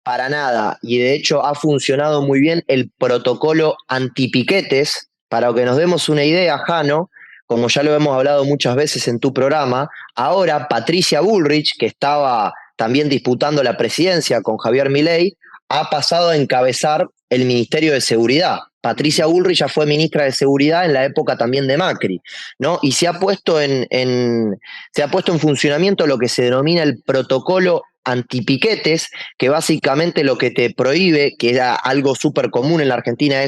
Para nada, y de hecho ha funcionado muy bien el protocolo antipiquetes. Para que nos demos una idea, Jano, como ya lo hemos hablado muchas veces en tu programa, ahora Patricia Bullrich, que estaba también disputando la presidencia con Javier Milei, ha pasado a encabezar el Ministerio de Seguridad. Patricia Bullrich ya fue ministra de Seguridad en la época también de Macri, ¿no? Y se ha puesto en funcionamiento lo que se denomina el protocolo antipiquetes, que básicamente lo que te prohíbe, que era algo súper común en la Argentina,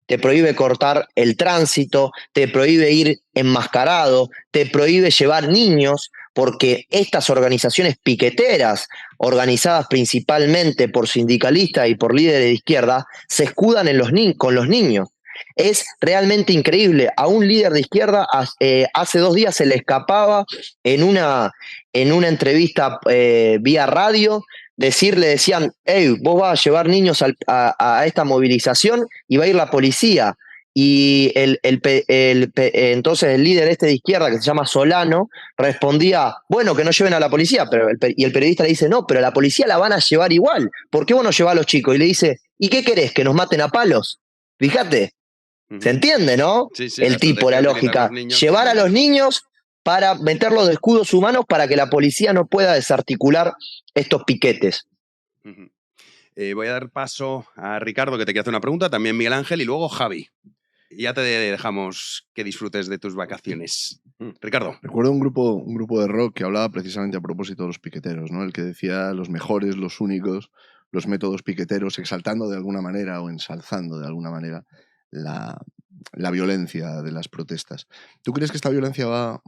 te prohíbe cortar el tránsito, te prohíbe ir enmascarado, te prohíbe llevar niños, porque estas organizaciones piqueteras, organizadas principalmente por sindicalistas y por líderes de izquierda, se escudan con los niños. Es realmente increíble. A un líder de izquierda hace 2 días se le escapaba en una entrevista vía radio, decían, hey, vos vas a llevar niños a esta movilización y va a ir la policía. Y entonces el líder de izquierda, que se llama Solano, respondía, bueno, que no lleven a la policía, y el periodista le dice, no, pero la policía la van a llevar igual, ¿por qué vos no llevás a los chicos? Y le dice, ¿y qué querés, que nos maten a palos? Fíjate, ¿se entiende, no? Sí, el tipo, la lógica, llevar a los niños para meterlos de escudos humanos para que la policía no pueda desarticular estos piquetes. Voy a dar paso a Ricardo, que te quiere hacer una pregunta, también Miguel Ángel y luego Javi. Ya te dejamos que disfrutes de tus vacaciones. Ricardo. Recuerdo un grupo de rock que hablaba precisamente a propósito de los piqueteros, ¿no? El que decía los mejores, los únicos, los métodos piqueteros, exaltando de alguna manera o ensalzando de alguna manera la violencia de las protestas. ¿Tú crees que esta violencia va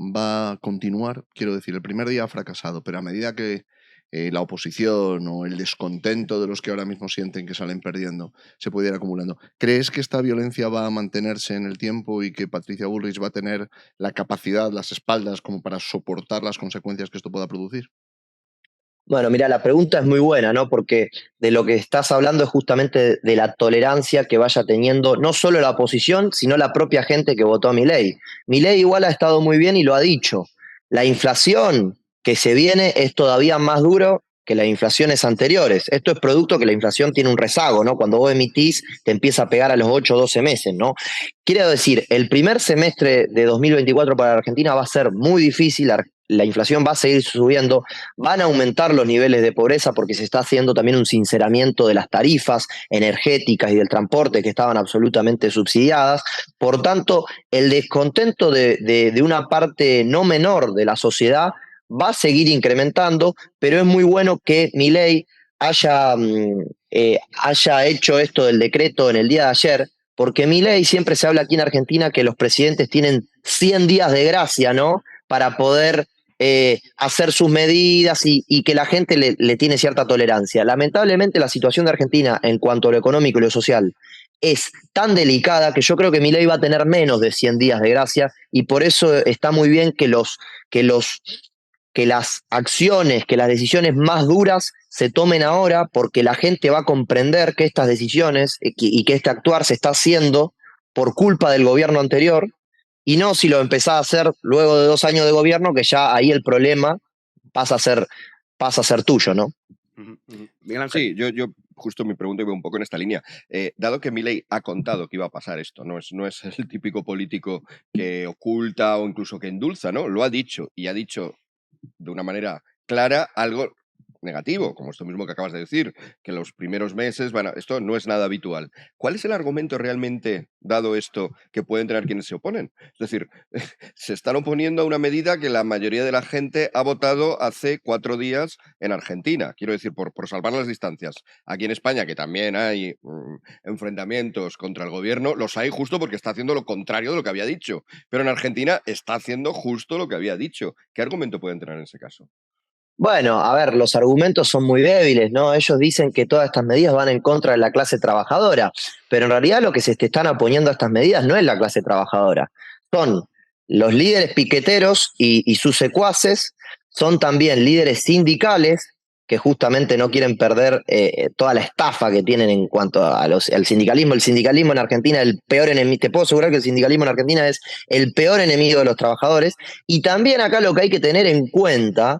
a continuar? Quiero decir, el primer día ha fracasado, pero a medida que la oposición o el descontento de los que ahora mismo sienten que salen perdiendo se puede ir acumulando. ¿Crees que esta violencia va a mantenerse en el tiempo y que Patricia Bullrich va a tener la capacidad, las espaldas como para soportar las consecuencias que esto pueda producir? Bueno, mira, la pregunta es muy buena, ¿no? Porque de lo que estás hablando es justamente de la tolerancia que vaya teniendo no solo la oposición, sino la propia gente que votó a Milei. Milei igual ha estado muy bien y lo ha dicho. La inflación que se viene es todavía más duro que las inflaciones anteriores. Esto es producto que la inflación tiene un rezago, ¿no? Cuando vos emitís, te empieza a pegar a los 8 o 12 meses, ¿no? Quiero decir, el primer semestre de 2024 para la Argentina va a ser muy difícil, la inflación va a seguir subiendo, van a aumentar los niveles de pobreza porque se está haciendo también un sinceramiento de las tarifas energéticas y del transporte que estaban absolutamente subsidiadas. Por tanto, el descontento de una parte no menor de la sociedad va a seguir incrementando, pero es muy bueno que Milei haya hecho esto del decreto en el día de ayer, porque Milei siempre se habla aquí en Argentina que los presidentes tienen 100 días de gracia, ¿no? Para poder hacer sus medidas y que la gente le tiene cierta tolerancia. Lamentablemente la situación de Argentina en cuanto a lo económico y lo social es tan delicada que yo creo que Milei va a tener menos de 100 días de gracia y por eso está muy bien que las acciones, que las decisiones más duras se tomen ahora, porque la gente va a comprender que estas decisiones y que este actuar se está haciendo por culpa del gobierno anterior, y no si lo empezás a hacer luego de 2 años de gobierno, que ya ahí el problema pasa a ser tuyo, ¿no? Sí, yo justo mi pregunta iba un poco en esta línea. Dado que Milei ha contado que iba a pasar esto, no es el típico político que oculta o incluso que endulza, ¿no? Lo ha dicho, y ha dicho de una manera clara algo negativo, como esto mismo que acabas de decir, que los primeros meses, esto no es nada habitual. ¿Cuál es el argumento realmente, dado esto, que pueden tener quienes se oponen? Es decir, se están oponiendo a una medida que la mayoría de la gente ha votado hace 4 días en Argentina, quiero decir, por salvar las distancias. Aquí en España, que también hay enfrentamientos contra el gobierno, los hay justo porque está haciendo lo contrario de lo que había dicho, pero en Argentina está haciendo justo lo que había dicho. ¿Qué argumento pueden tener en ese caso? Bueno, a ver, los argumentos son muy débiles, ¿no? Ellos dicen que todas estas medidas van en contra de la clase trabajadora, pero en realidad lo que se están oponiendo a estas medidas no es la clase trabajadora, son los líderes piqueteros y sus secuaces, son también líderes sindicales que justamente no quieren perder toda la estafa que tienen en cuanto al sindicalismo. El sindicalismo en Argentina es el peor enemigo, te puedo asegurar que el sindicalismo en Argentina es el peor enemigo de los trabajadores, y también acá lo que hay que tener en cuenta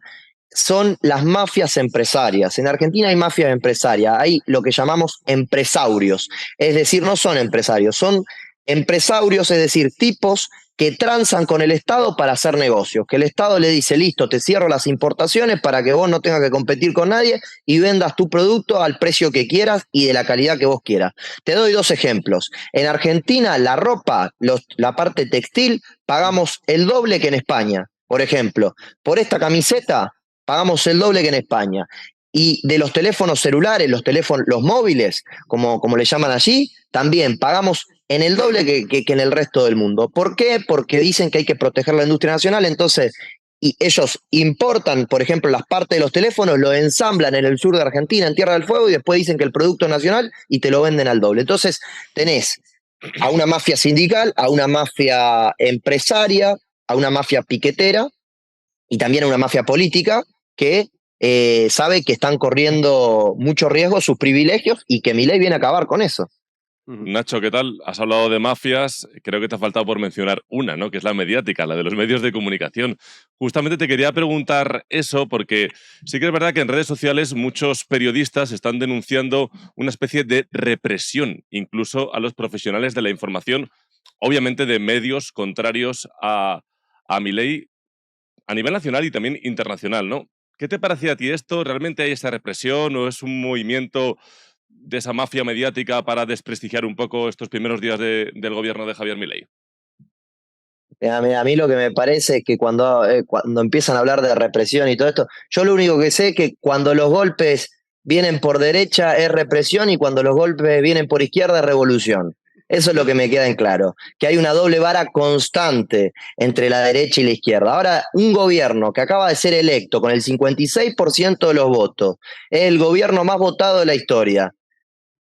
son las mafias empresarias. En Argentina hay mafias empresarias, hay lo que llamamos empresaurios, es decir, no son empresarios, son empresaurios, es decir, tipos que transan con el Estado para hacer negocios, que el Estado le dice, listo, te cierro las importaciones para que vos no tengas que competir con nadie y vendas tu producto al precio que quieras y de la calidad que vos quieras. Te doy 2 ejemplos. En Argentina, la ropa, la parte textil, pagamos el doble que en España. Por ejemplo, por esta camiseta pagamos el doble que en España. Y de los teléfonos celulares, los móviles, como le llaman allí, también pagamos en el doble que en el resto del mundo. ¿Por qué? Porque dicen que hay que proteger la industria nacional, entonces ellos importan, por ejemplo, las partes de los teléfonos, lo ensamblan en el sur de Argentina, en Tierra del Fuego, y después dicen que el producto es nacional y te lo venden al doble. Entonces tenés a una mafia sindical, a una mafia empresaria, a una mafia piquetera y también a una mafia política que sabe que están corriendo mucho riesgo sus privilegios y que Milei viene a acabar con eso. Nacho, ¿qué tal? Has hablado de mafias, creo que te ha faltado por mencionar una, ¿no? Que es la mediática, la de los medios de comunicación. Justamente te quería preguntar eso porque sí que es verdad que en redes sociales muchos periodistas están denunciando una especie de represión, incluso a los profesionales de la información, obviamente de medios contrarios a Milei a nivel nacional y también internacional, ¿no? ¿Qué te parecía a ti esto? ¿Realmente hay esa represión o es un movimiento de esa mafia mediática para desprestigiar un poco estos primeros días del gobierno de Javier Milei? A mí lo que me parece es que cuando empiezan a hablar de represión y todo esto, yo lo único que sé es que cuando los golpes vienen por derecha es represión y cuando los golpes vienen por izquierda es revolución. Eso es lo que me queda en claro, que hay una doble vara constante entre la derecha y la izquierda. Ahora, un gobierno que acaba de ser electo con el 56% de los votos, es el gobierno más votado de la historia,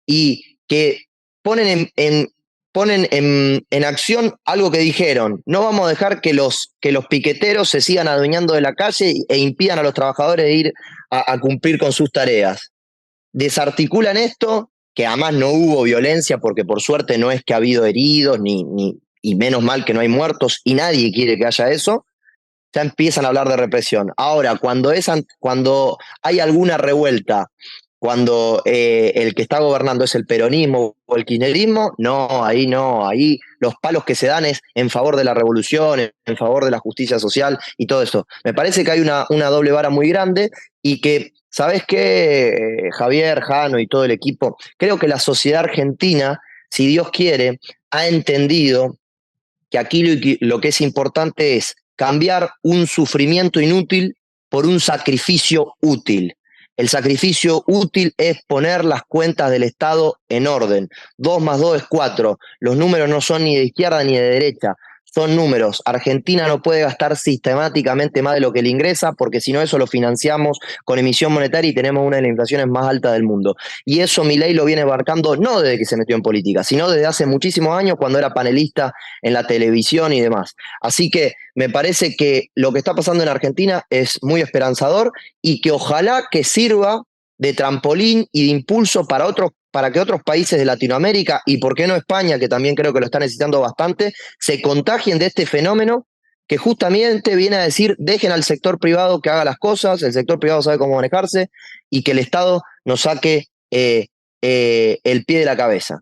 y que ponen en acción algo que dijeron: no vamos a dejar que los piqueteros se sigan adueñando de la calle e impidan a los trabajadores de ir a cumplir con sus tareas. Desarticulan esto, que además no hubo violencia, porque por suerte no es que ha habido heridos, y menos mal que no hay muertos, y nadie quiere que haya eso. Ya empiezan a hablar de represión. Ahora, cuando hay alguna revuelta, cuando el que está gobernando es el peronismo o el kirchnerismo, ahí los palos que se dan es en favor de la revolución, en favor de la justicia social y todo eso. Me parece que hay una doble vara muy grande y que, ¿sabes qué, Javier, Jano y todo el equipo? Creo que la sociedad argentina, si Dios quiere, ha entendido que aquí lo que es importante es cambiar un sufrimiento inútil por un sacrificio útil. El sacrificio útil es poner las cuentas del Estado en orden. 2 más 2 es 4. Los números no son ni de izquierda ni de derecha. Son números. Argentina no puede gastar sistemáticamente más de lo que le ingresa, porque si no, eso lo financiamos con emisión monetaria y tenemos una de las inflaciones más altas del mundo. Y eso Milei lo viene marcando no desde que se metió en política, sino desde hace muchísimos años, cuando era panelista en la televisión y demás. Así que me parece que lo que está pasando en Argentina es muy esperanzador y que ojalá que sirva de trampolín y de impulso para que otros países de Latinoamérica, y por qué no España, que también creo que lo está necesitando bastante, se contagien de este fenómeno que justamente viene a decir: dejen al sector privado que haga las cosas, el sector privado sabe cómo manejarse, y que el Estado nos saque el pie de la cabeza.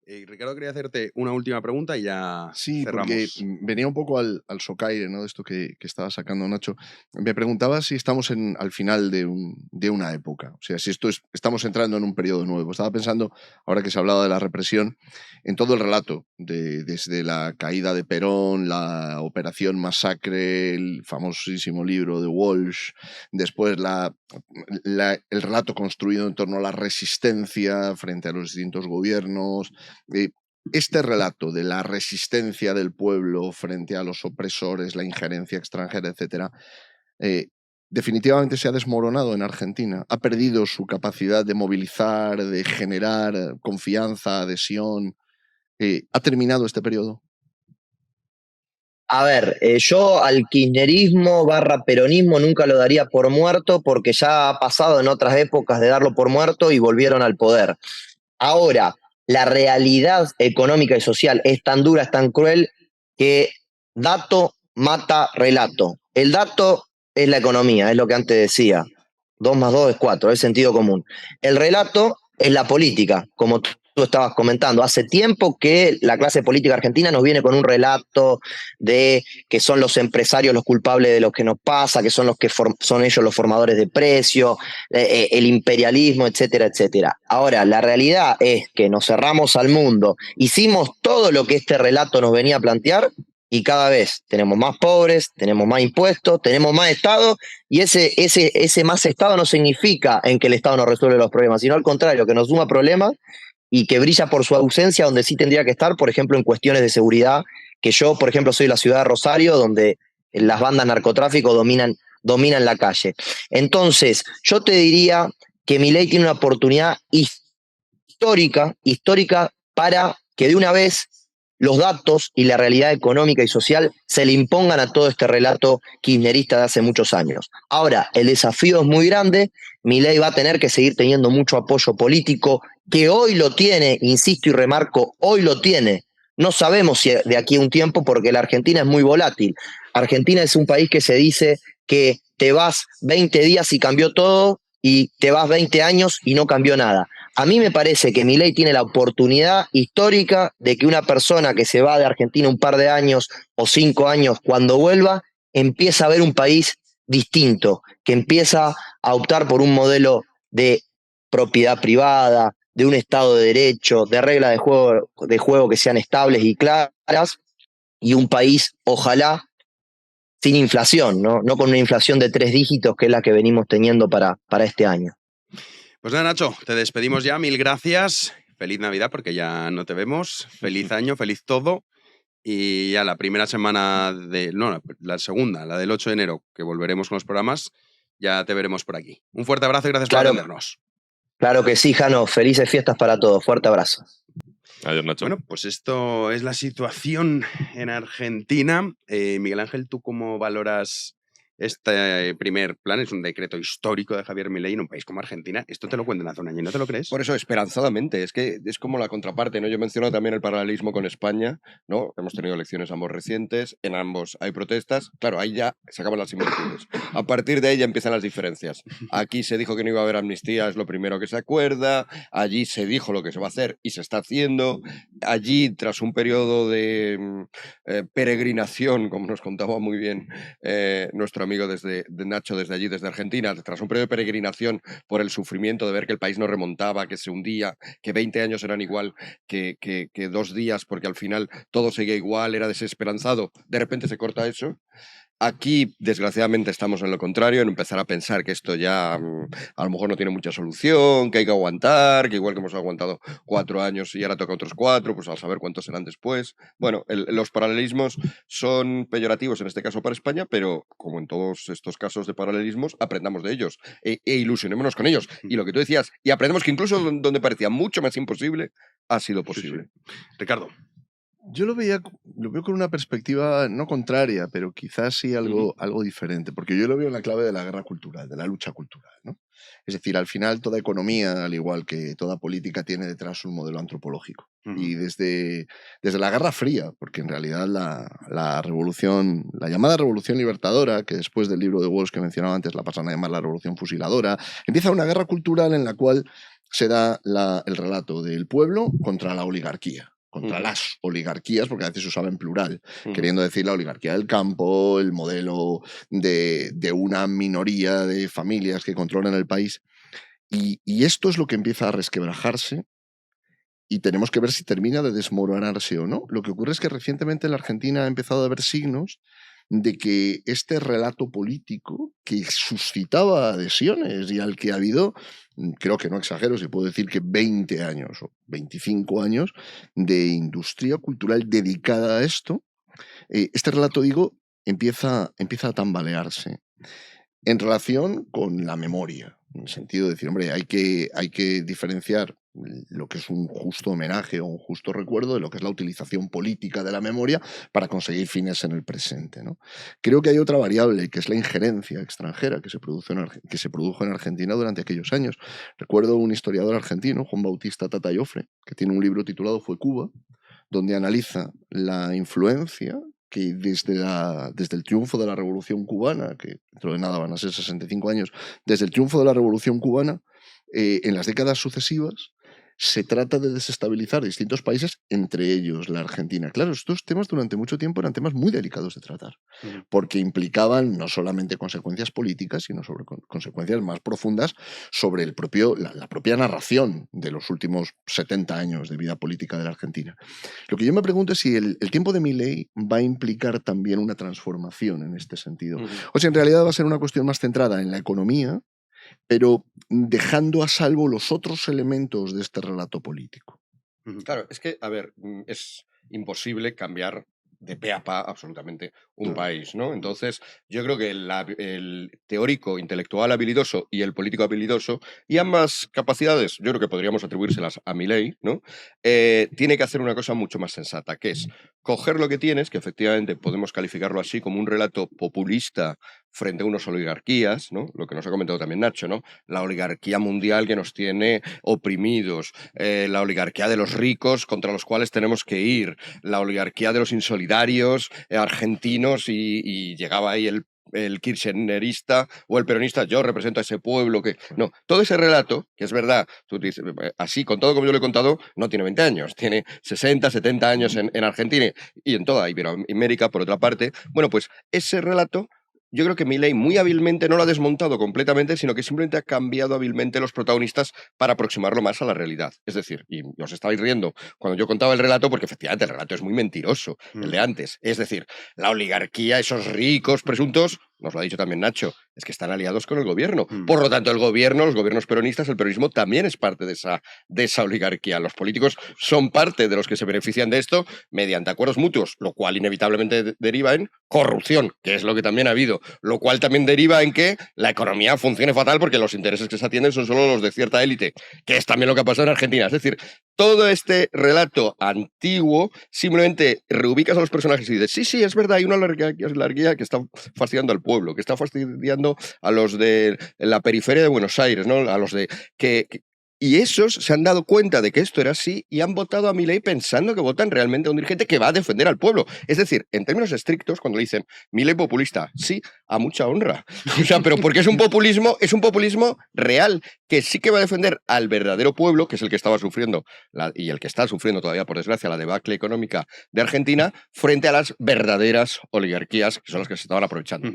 Ricardo, quería hacerte una última pregunta y ya sí, cerramos. Porque venía un poco al socaire, ¿no?, de esto que estaba sacando Nacho. Me preguntaba si estamos al final de una época, o sea, si estamos entrando en un periodo nuevo. Estaba pensando, ahora que se hablaba de la represión, en todo el relato, desde la caída de Perón, la Operación Masacre, el famosísimo libro de Walsh, después el relato construido en torno a la resistencia frente a los distintos gobiernos. Este relato de la resistencia del pueblo frente a los opresores, la injerencia extranjera, etc., definitivamente se ha desmoronado en Argentina. Ha perdido su capacidad de movilizar, de generar confianza, adhesión. ¿Ha terminado este periodo? A ver, yo al kirchnerismo / peronismo nunca lo daría por muerto, porque ya ha pasado en otras épocas de darlo por muerto y volvieron al poder. Ahora, la realidad económica y social es tan dura, es tan cruel, que dato mata relato. El dato es la economía, es lo que antes decía. 2 más 2 es 4, es sentido común. El relato es la política, como tú estabas comentando. Hace tiempo que la clase política argentina nos viene con un relato de que son los empresarios los culpables de lo que nos pasa, que son son ellos los formadores de precios, el imperialismo, etcétera, etcétera. Ahora, la realidad es que nos cerramos al mundo, hicimos todo lo que este relato nos venía a plantear, y cada vez tenemos más pobres, tenemos más impuestos, tenemos más Estado, y ese más Estado no significa en que el Estado no resuelve los problemas, sino al contrario, que nos suma problemas y que brilla por su ausencia donde sí tendría que estar, por ejemplo, en cuestiones de seguridad, que yo, por ejemplo, soy de la ciudad de Rosario, donde las bandas narcotráfico dominan la calle. Entonces, yo te diría que Milei tiene una oportunidad histórica para que de una vez los datos y la realidad económica y social se le impongan a todo este relato kirchnerista de hace muchos años. Ahora, el desafío es muy grande, Milei va a tener que seguir teniendo mucho apoyo político, que hoy lo tiene, insisto y remarco, hoy lo tiene. No sabemos si de aquí a un tiempo, porque la Argentina es muy volátil. Argentina es un país que se dice que te vas 20 días y cambió todo, y te vas 20 años y no cambió nada. A mí me parece que Milei tiene la oportunidad histórica de que una persona que se va de Argentina un par de años o 5 años, cuando vuelva, empieza a ver un país distinto, que empieza a optar por un modelo de propiedad privada, de un Estado de Derecho, de reglas de juego que sean estables y claras, y un país, ojalá, sin inflación, ¿no? No con una inflación de 3 dígitos, que es la que venimos teniendo para este año. Pues nada, Nacho, te despedimos ya. 1000 gracias. Feliz Navidad, porque ya no te vemos. Feliz año, feliz todo. Y ya la primera semana la segunda, la del 8 de enero, que volveremos con los programas, ya te veremos por aquí. Un fuerte abrazo y gracias por atendernos. Claro que sí, Jano. Felices fiestas para todos. Fuerte abrazo. Adiós, Nacho. Bueno, pues esto es la situación en Argentina. Miguel Ángel, ¿tú cómo valoras este primer plan? Es un decreto histórico de Javier Milei en un país como Argentina. Esto te lo cuentan hace un año, ¿no te lo crees? Por eso, esperanzadamente. Es que es como la contraparte, ¿no? Yo menciono también el paralelismo con España, ¿no? Hemos tenido elecciones ambos recientes, en ambos hay protestas. Claro, ahí ya se acaban las similitudes. A partir de ahí ya empiezan las diferencias. Aquí se dijo que no iba a haber amnistía, es lo primero que se acuerda. Allí se dijo lo que se va a hacer y se está haciendo. Allí, tras un periodo de peregrinación, como nos contaba muy bien nuestro amigo Nacho desde allí, desde Argentina, tras un periodo de peregrinación por el sufrimiento de ver que el país no remontaba, que se hundía, que 20 años eran igual que 2 días, porque al final todo seguía igual, era desesperanzado, de repente se corta eso. Aquí, desgraciadamente, estamos en lo contrario, en empezar a pensar que esto ya a lo mejor no tiene mucha solución, que hay que aguantar, que igual que hemos aguantado 4 años y ahora toca otros 4, pues a saber cuántos serán después. Bueno, los paralelismos son peyorativos en este caso para España, pero como en todos estos casos de paralelismos, aprendamos de ellos e ilusionémonos con ellos. Y lo que tú decías, y aprendemos que incluso donde parecía mucho más imposible, ha sido posible. Sí. Ricardo. Yo lo veo con una perspectiva no contraria, pero quizás sí algo diferente, porque yo lo veo en la clave de la guerra cultural, de la lucha cultural, ¿no? Es decir, al final toda economía, al igual que toda política, tiene detrás un modelo antropológico. Y desde la Guerra Fría, porque en realidad la revolución, la llamada revolución libertadora, que después del libro de Walsh que mencionaba antes la pasan a llamar la revolución fusiladora, empieza una guerra cultural en la cual se da el relato del pueblo contra la oligarquía. Contra las oligarquías, porque a veces se usaba en plural, queriendo decir la oligarquía del campo, el modelo de una minoría de familias que controlan el país. Y esto es lo que empieza a resquebrajarse y tenemos que ver si termina de desmoronarse o no. Lo que ocurre es que recientemente en la Argentina ha empezado a haber signos de que este relato político que suscitaba adhesiones y al que ha habido, creo que no exagero si puedo decir que 20 años o 25 años de industria cultural dedicada a esto, este relato, digo, empieza a tambalearse en relación con la memoria, en el sentido de decir, hombre, hay que diferenciar lo que es un justo homenaje o un justo recuerdo de lo que es la utilización política de la memoria para conseguir fines en el presente, ¿no? Creo que hay otra variable, que es la injerencia extranjera que se produjo en Argentina durante aquellos años. Recuerdo un historiador argentino, Juan Bautista Tata Joffre, que tiene un libro titulado Fue Cuba, donde analiza la influencia que desde el triunfo de la Revolución Cubana, que dentro de nada van a ser 65 años, desde el triunfo de la Revolución Cubana, en las décadas sucesivas, se trata de desestabilizar distintos países, entre ellos la Argentina. Claro, estos temas durante mucho tiempo eran temas muy delicados de tratar, porque implicaban no solamente consecuencias políticas, sino sobre consecuencias más profundas sobre la propia narración de los últimos 70 años de vida política de la Argentina. Lo que yo me pregunto es si el tiempo de Milei va a implicar también una transformación en este sentido, o si en realidad va a ser una cuestión más centrada en la economía, pero dejando a salvo los otros elementos de este relato político. Claro, es que, a ver, es imposible cambiar de pe a pa absolutamente un país, ¿no? Entonces, yo creo que el teórico intelectual habilidoso y el político habilidoso, y ambas capacidades, yo creo que podríamos atribuírselas a Milei, ¿no? Tiene que hacer una cosa mucho más sensata, que es coger lo que tienes, que efectivamente podemos calificarlo así como un relato populista frente a unas oligarquías, ¿no? Lo que nos ha comentado también Nacho, ¿no? La oligarquía mundial que nos tiene oprimidos, la oligarquía de los ricos contra los cuales tenemos que ir, la oligarquía de los insolidarios argentinos y llegaba ahí el kirchnerista o el peronista, yo represento a ese pueblo que... No, todo ese relato, que es verdad, tú dices, así, con todo como yo lo he contado, no tiene 20 años, tiene 60, 70 años en Argentina y en toda Iberoamérica, por otra parte. Bueno, pues ese relato... Yo creo que Milei muy hábilmente no lo ha desmontado completamente, sino que simplemente ha cambiado hábilmente los protagonistas para aproximarlo más a la realidad. Es decir, y os estabais riendo cuando yo contaba el relato, porque efectivamente el relato es muy mentiroso, el de antes. Es decir, la oligarquía, esos ricos presuntos, nos lo ha dicho también Nacho, es que están aliados con el gobierno. Por lo tanto, el gobierno, los gobiernos peronistas, el peronismo también es parte de esa oligarquía. Los políticos son parte de los que se benefician de esto mediante acuerdos mutuos, lo cual inevitablemente deriva en corrupción, que es lo que también ha habido, lo cual también deriva en que la economía funcione fatal porque los intereses que se atienden son solo los de cierta élite, que es también lo que ha pasado en Argentina. Es decir, todo este relato antiguo simplemente reubicas a los personajes y dices, sí, es verdad, hay una oligarquía que está fastidiando al pueblo, que está fastidiando a los de la periferia de Buenos Aires, ¿no? A los de y esos se han dado cuenta de que esto era así y han votado a Milei pensando que votan realmente a un dirigente que va a defender al pueblo. Es decir, en términos estrictos, cuando le dicen Milei populista, sí, a mucha honra. O sea, pero porque es un populismo real, que sí que va a defender al verdadero pueblo, que es el que estaba sufriendo y el que está sufriendo todavía, por desgracia, la debacle económica de Argentina, frente a las verdaderas oligarquías, que son las que se estaban aprovechando.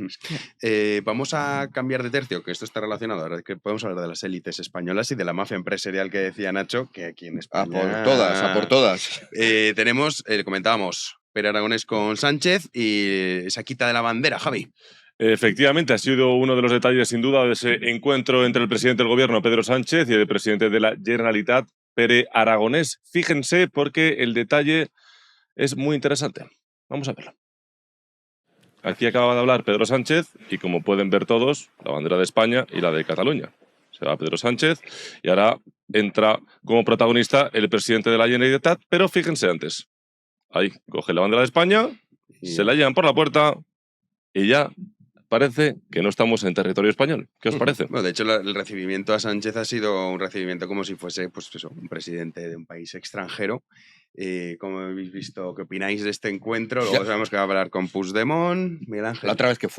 Vamos a cambiar de tercio, que esto está relacionado, ahora que podemos hablar de las élites españolas y de la mafia empresarial que decía Nacho, que aquí en España... A por todas. Tenemos, comentábamos, Pere Aragonés con Sánchez y esa quita de la bandera, Javi. Efectivamente, ha sido uno de los detalles, sin duda, de ese encuentro entre el presidente del gobierno, Pedro Sánchez, y el presidente de la Generalitat, Pere Aragonés. Fíjense, porque el detalle es muy interesante. Vamos a verlo. Aquí acaba de hablar Pedro Sánchez y, como pueden ver todos, la bandera de España y la de Cataluña. Se va Pedro Sánchez y ahora entra como protagonista el presidente de la Generalitat, pero fíjense antes. Ahí, coge la bandera de España, se la llevan por la puerta y ya parece que no estamos en territorio español. ¿Qué os parece? Bueno, de hecho, el recibimiento a Sánchez ha sido un recibimiento como si fuese un presidente de un país extranjero. ¿Cómo habéis visto? ¿Qué opináis de este encuentro? Luego sabemos que va a hablar con Puigdemont, Miguel Ángel. La otra vez que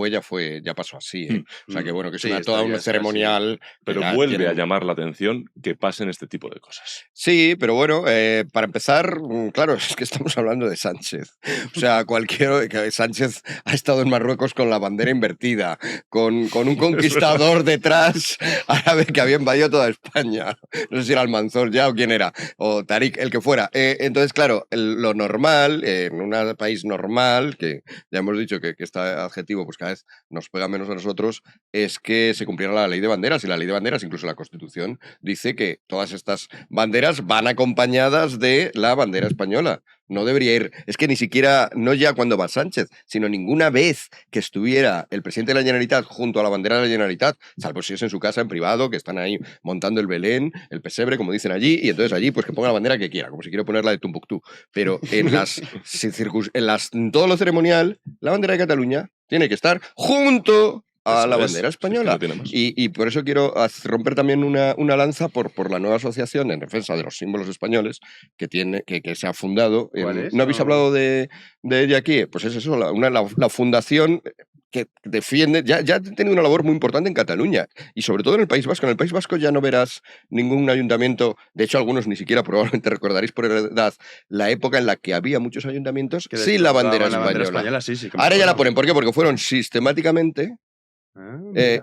ya pasó así. O sea que bueno, que es toda una ceremonial. Pero vuelve a llamar la atención que pasen este tipo de cosas. Sí, pero bueno, para empezar, claro, es que estamos hablando de Sánchez. O sea, Sánchez ha estado en Marruecos con la bandera invertida, con un conquistador detrás árabe que había invadido toda España. No sé si era Almanzor ya o quién era, o Tariq, el que fuera. Entonces, claro, lo normal, en un país normal, que ya hemos dicho que este adjetivo pues cada vez nos pega menos a nosotros, es que se cumpliera la ley de banderas. Y la ley de banderas, incluso la Constitución, dice que todas estas banderas van acompañadas de la bandera española. No debería ir, es que ni siquiera, no ya cuando va Sánchez, sino ninguna vez que estuviera el presidente de la Generalitat junto a la bandera de la Generalitat, salvo si es en su casa, en privado, que están ahí montando el Belén, el pesebre, como dicen allí, y entonces allí pues que ponga la bandera que quiera, como si quiere poner la de Tumbuctú. Pero en todo lo ceremonial, la bandera de Cataluña tiene que estar junto a la bandera española. Y por eso quiero romper también una lanza por la nueva asociación en defensa de los símbolos españoles que se ha fundado. ¿No habéis hablado de ella aquí? Pues es eso, la fundación que defiende, ya ha tenido una labor muy importante en Cataluña y sobre todo en el País Vasco. En el País Vasco ya no verás ningún ayuntamiento, de hecho algunos ni siquiera probablemente recordaréis por edad la época en la que había muchos ayuntamientos sin la bandera española. Sí, ahora ya la ponen, ¿por qué? Porque fueron sistemáticamente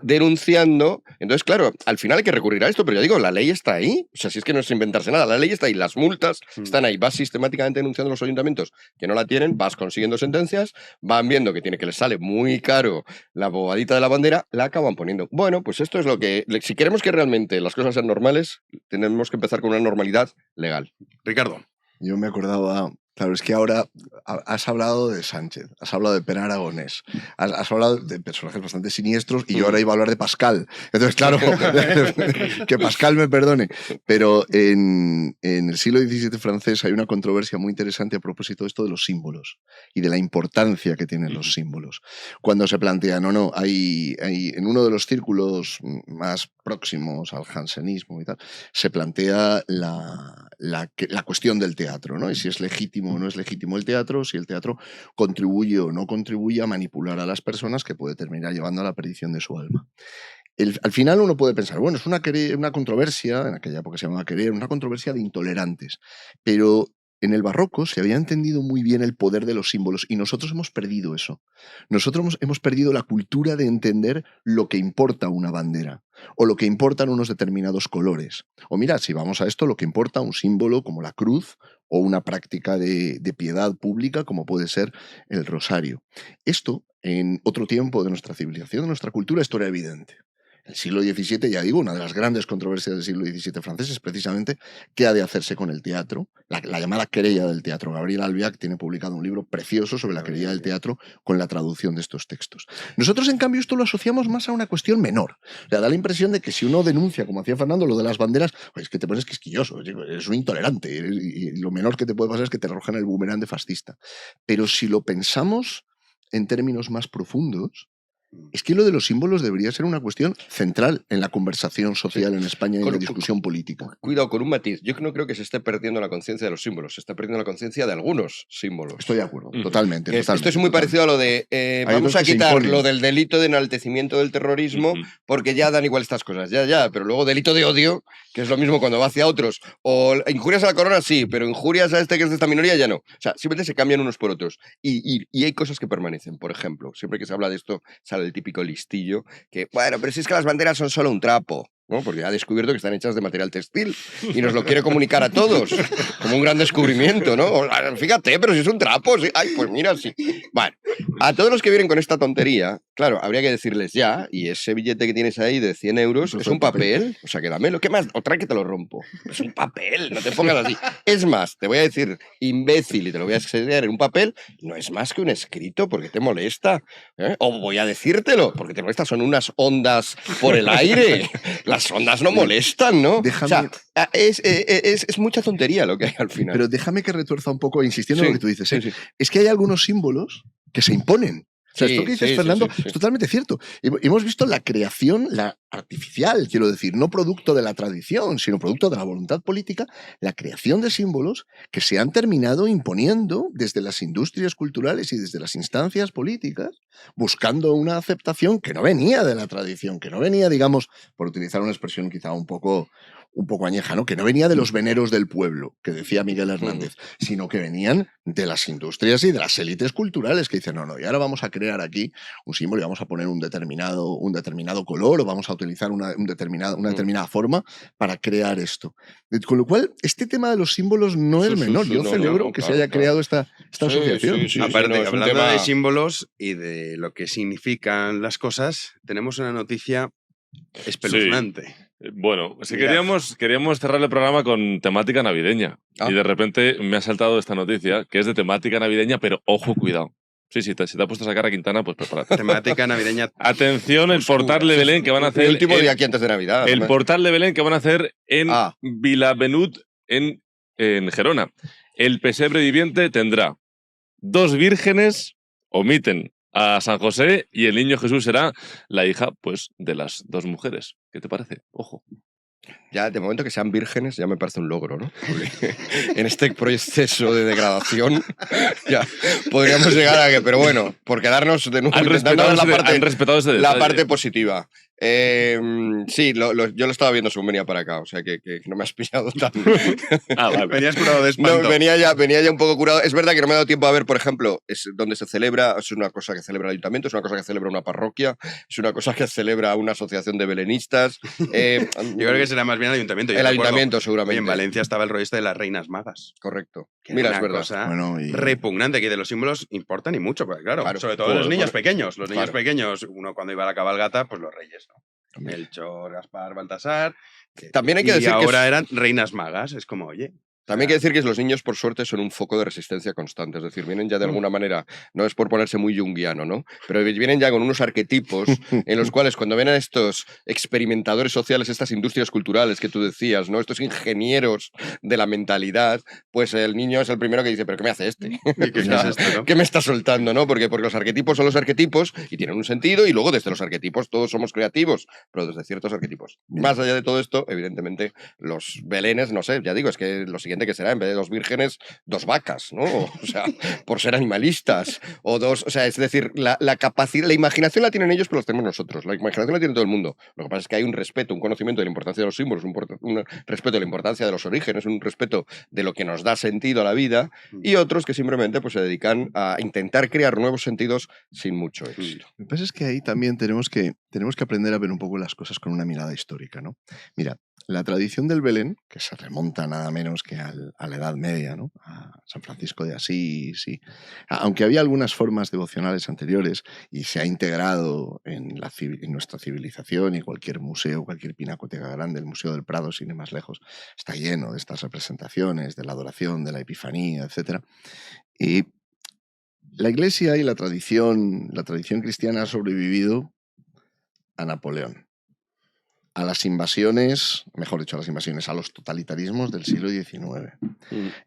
denunciando. Entonces, claro, al final hay que recurrir a esto, pero ya digo, la ley está ahí. O sea, si es que no es inventarse nada, la ley está ahí, las multas están ahí. Vas sistemáticamente denunciando a los ayuntamientos que no la tienen, vas consiguiendo sentencias, van viendo que les sale muy caro la bobadita de la bandera, la acaban poniendo. Bueno, pues esto es lo que, si queremos que realmente las cosas sean normales, tenemos que empezar con una normalidad legal. Ricardo. Yo me acordaba Claro, es que ahora has hablado de Sánchez, has hablado de Pere Aragonés, has hablado de personajes bastante siniestros y yo ahora iba a hablar de Pascal. Entonces, claro, que Pascal me perdone. Pero en el siglo XVII francés hay una controversia muy interesante a propósito de esto de los símbolos y de la importancia que tienen los símbolos. Cuando se plantea, hay en uno de los círculos más próximos al jansenismo y tal, se plantea la cuestión del teatro, ¿no? Y si es legítimo o no es legítimo el teatro, si el teatro contribuye o no contribuye a manipular a las personas, que puede terminar llevando a la perdición de su alma. Al final uno puede pensar, bueno, es una controversia, en aquella época se llamaba querer, una controversia de intolerantes, pero en el barroco se había entendido muy bien el poder de los símbolos y nosotros hemos perdido eso. Nosotros hemos perdido la cultura de entender lo que importa una bandera o lo que importan unos determinados colores. O mira, si vamos a esto, lo que importa un símbolo como la cruz o una práctica de piedad pública como puede ser el rosario. Esto, en otro tiempo de nuestra civilización, de nuestra cultura, esto era evidente. El siglo XVII, ya digo, una de las grandes controversias del siglo XVII francés es precisamente qué ha de hacerse con el teatro, la llamada querella del teatro. Gabriel Albiac tiene publicado un libro precioso sobre la querella del teatro con la traducción de estos textos. Nosotros, en cambio, esto lo asociamos más a una cuestión menor. O sea, da la impresión de que si uno denuncia, como hacía Fernando, lo de las banderas, pues es que te pones quisquilloso, eres un intolerante, y lo menor que te puede pasar es que te arrojan el boomerang de fascista. Pero si lo pensamos en términos más profundos, es que lo de los símbolos debería ser una cuestión central en la conversación social en España y en la discusión política. Cuidado, con un matiz. Yo no creo que se esté perdiendo la conciencia de los símbolos, se está perdiendo la conciencia de algunos símbolos. Estoy de acuerdo, totalmente. Esto es muy parecido a lo de vamos a quitar lo del delito de enaltecimiento del terrorismo porque ya dan igual estas cosas, pero luego delito de odio, que es lo mismo cuando va hacia otros, o injurias a la corona sí, pero injurias a este que es de esta minoría ya no. O sea, simplemente se cambian unos por otros. Y hay cosas que permanecen. Por ejemplo, siempre que se habla de esto, sale el típico listillo que, bueno, pero si es que las banderas son solo un trapo, ¿no? Porque ha descubierto que están hechas de material textil y nos lo quiere comunicar a todos como un gran descubrimiento, ¿no? Fíjate, pero si es un trapo, sí. Ay, pues mira, sí. Bueno, a todos los que vienen con esta tontería, claro, habría que decirles ya, y ese billete que tienes ahí de 100 euros es un papel, o sea, que dámelo, ¿qué más? Otra que te lo rompo. Es un papel, no te pongas así. Es más, te voy a decir imbécil y te lo voy a enseñar en un papel, no es más que un escrito porque te molesta, ¿eh? O voy a decírtelo porque te molesta, son unas ondas por el aire. Las ondas no molestan, ¿no? Déjame... O sea, es mucha tontería lo que hay al final. Pero déjame que retuerza un poco, insistiendo en lo que tú dices. Sí. Es que hay algunos símbolos que se imponen. O sea, esto que dices, Fernando, es totalmente cierto. Hemos visto la creación, la artificial, quiero decir, no producto de la tradición, sino producto de la voluntad política, la creación de símbolos que se han terminado imponiendo desde las industrias culturales y desde las instancias políticas, buscando una aceptación que no venía de la tradición, que no venía, digamos, por utilizar una expresión quizá un poco añeja, ¿no? Que no venía de los veneros del pueblo, que decía Miguel Hernández, sino que venían de las industrias y de las élites culturales que dicen, no, y ahora vamos a crear aquí un símbolo y vamos a poner un determinado color o vamos a utilizar una determinada forma para crear esto. Con lo cual, este tema de los símbolos no es menor. Yo celebro que se haya creado esta asociación. Aparte, hablando de símbolos y de lo que significan las cosas, tenemos una noticia espeluznante. Sí. Bueno, si queríamos cerrar el programa con temática navideña y de repente me ha saltado esta noticia que es de temática navideña, pero ojo, cuidado. Sí, si te ha puesto esa cara Quintana, pues prepárate. Temática navideña. Atención, el portal de Belén que van a hacer... El último día aquí antes de Navidad. El portal de Belén que van a hacer en Vilabenut, en Gerona. El pesebre viviente tendrá 2 vírgenes, omiten a San José, y el niño Jesús será la hija, pues, de las 2 mujeres. ¿Qué te parece? Ojo. Ya, de momento que sean vírgenes ya me parece un logro, ¿no? Porque en este proceso de degradación ya podríamos llegar a que, pero bueno, por quedarnos de nuevo intentando ver la parte positiva. Sí, yo lo estaba viendo según venía para acá, o sea que no me has pillado tan... Vale. Venías curado de espanto. No, venía ya un poco curado. Es verdad que no me ha dado tiempo a ver, por ejemplo, es donde se celebra, es una cosa que celebra el ayuntamiento, es una cosa que celebra una parroquia, es una cosa que celebra una asociación de belenistas. Yo creo que será más bien el ayuntamiento. El ayuntamiento, seguramente. Y en Valencia estaba el rollo este de las reinas magas. Correcto. Mira, es verdad. Cosa repugnante, que de los símbolos importan y mucho, porque claro, sobre todo los niños pequeños. Los niños pequeños, uno cuando iba a la cabalgata, pues los reyes, ¿no? Melchor, Gaspar, Baltasar. También hay que decir que ahora eran reinas magas. Es como, oye, También hay que decir que los niños, por suerte, son un foco de resistencia constante. Es decir, vienen ya de alguna manera, no es por ponerse muy junguiano, ¿no? Pero vienen ya con unos arquetipos en los cuales cuando ven a estos experimentadores sociales, estas industrias culturales que tú decías, ¿no? Estos ingenieros de la mentalidad, pues el niño es el primero que dice, ¿pero qué me hace este? ¿Qué es esto, no? ¿Qué me está soltando, no? Porque los arquetipos son los arquetipos y tienen un sentido, y luego desde los arquetipos todos somos creativos, pero desde ciertos arquetipos. Más allá de todo esto, evidentemente, los belenes, no sé, ya digo, es que lo siguiente que será, en vez de 2 vírgenes, 2 vacas, ¿no? O sea, por ser animalistas, o 2, o sea, es decir, la capacidad, la imaginación la tienen ellos, pero la tenemos nosotros, la imaginación la tiene todo el mundo. Lo que pasa es que hay un respeto, un conocimiento de la importancia de los símbolos, un respeto de la importancia de los orígenes, un respeto de lo que nos da sentido a la vida, y otros que simplemente pues, se dedican a intentar crear nuevos sentidos sin mucho éxito. Lo que pasa es que ahí también tenemos que aprender a ver un poco las cosas con una mirada histórica, ¿no? Mira, la tradición del Belén, que se remonta nada menos que a la Edad Media, ¿no? A San Francisco de Asís, aunque había algunas formas devocionales anteriores y se ha integrado en nuestra civilización, y cualquier museo, cualquier pinacoteca grande, el Museo del Prado, sin ir más lejos, está lleno de estas representaciones, de la adoración, de la Epifanía, etc. Y la Iglesia y la tradición cristiana ha sobrevivido a Napoleón, a las invasiones, mejor dicho, a los totalitarismos del siglo XIX.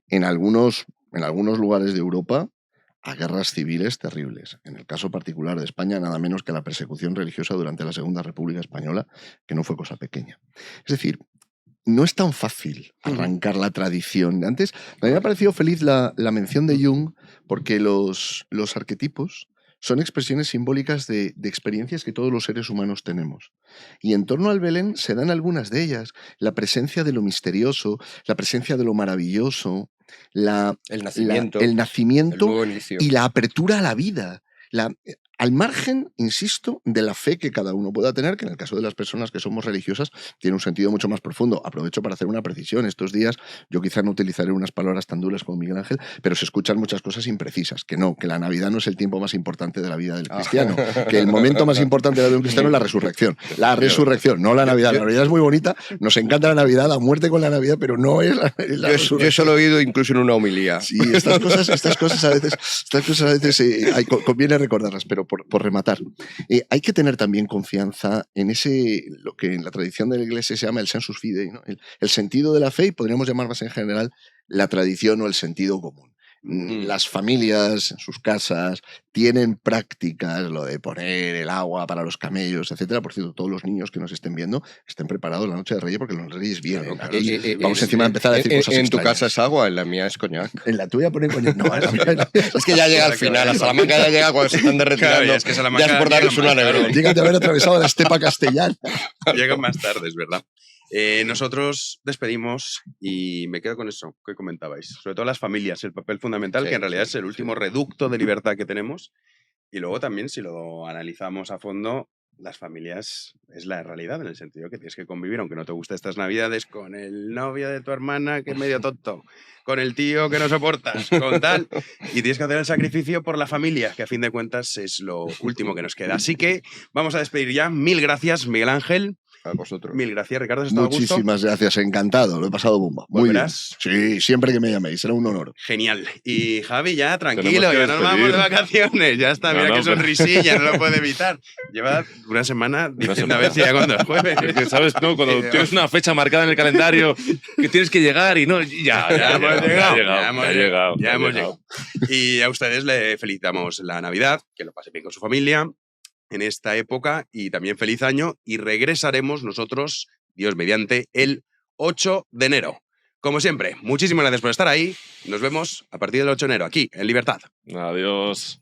En algunos lugares de Europa, a guerras civiles terribles. En el caso particular de España, nada menos que a la persecución religiosa durante la Segunda República Española, que no fue cosa pequeña. Es decir, no es tan fácil arrancar la tradición. Antes, a mí me ha parecido feliz la mención de Jung, porque los arquetipos son expresiones simbólicas de experiencias que todos los seres humanos tenemos. Y en torno al Belén se dan algunas de ellas. La presencia de lo misterioso, la presencia de lo maravilloso, el nacimiento el nuevo inicio, y la apertura a la vida. Al margen, insisto, de la fe que cada uno pueda tener, que en el caso de las personas que somos religiosas tiene un sentido mucho más profundo. Aprovecho para hacer una precisión. Estos días yo quizás no utilizaré unas palabras tan duras como Miguel Ángel, pero se escuchan muchas cosas imprecisas, que la Navidad no es el tiempo más importante de la vida del cristiano, que el momento más importante de la vida de un cristiano es la resurrección. La resurrección, no la Navidad. La Navidad es muy bonita, nos encanta la Navidad, la muerte con la Navidad, pero no es la resurrección. Yo eso lo he oído incluso en una homilía. Sí, estas cosas a veces conviene recordarlas, pero por rematar. Hay que tener también confianza en lo que en la tradición de la Iglesia se llama el sensus fidei, ¿no? El sentido de la fe, y podríamos llamar más en general la tradición o el sentido común. Las familias en sus casas tienen prácticas, lo de poner el agua para los camellos, etcétera. Por cierto, todos los niños que nos estén viendo estén preparados la noche de Reyes, porque los Reyes vienen. Claro. Vamos encima a empezar a decir cosas en extrañas. Tu casa es agua, en la mía es coñac. En la tuya ponen coñac. No, en la mía no. Es que ya llega al final, a Salamanca ya llega cuando se están derretirando. Claro, es que Salamanca ya es por darles un alegrón. Llegan de haber atravesado la estepa castellana. Llegan más tarde, es verdad. Nosotros despedimos y me quedo con eso que comentabais. Sobre todo las familias, el papel fundamental, que en realidad es el último reducto de libertad que tenemos. Y luego también, si lo analizamos a fondo, las familias es la realidad, en el sentido que tienes que convivir, aunque no te guste estas navidades, con el novio de tu hermana, que es medio tonto, con el tío que no soportas, con tal, y tienes que hacer el sacrificio por la familia, que a fin de cuentas es lo último que nos queda. Así que vamos a despedir ya. Mil gracias, Miguel Ángel. A vosotros. Mil gracias, Ricardo. ¿Has estado a gusto? Muchísimas gracias, encantado. Lo he pasado bomba. Muy bien. Sí, siempre que me llaméis, será un honor. Genial. Y Javi, ya tranquilo, ya nos vamos de vacaciones. Ya está, mira qué sonrisilla, no lo puede evitar. Lleva una semana diciendo a ver si ya cuando es jueves. Es que, ¿sabes? No, cuando tienes una fecha marcada en el calendario que tienes que llegar y no, ya hemos llegado. Y a ustedes le felicitamos la Navidad, que lo pase bien con su familia en esta época, y también feliz año, y regresaremos nosotros, Dios mediante, el 8 de enero. Como siempre, muchísimas gracias por estar ahí. Nos vemos a partir del 8 de enero, aquí, en Libertad. Adiós.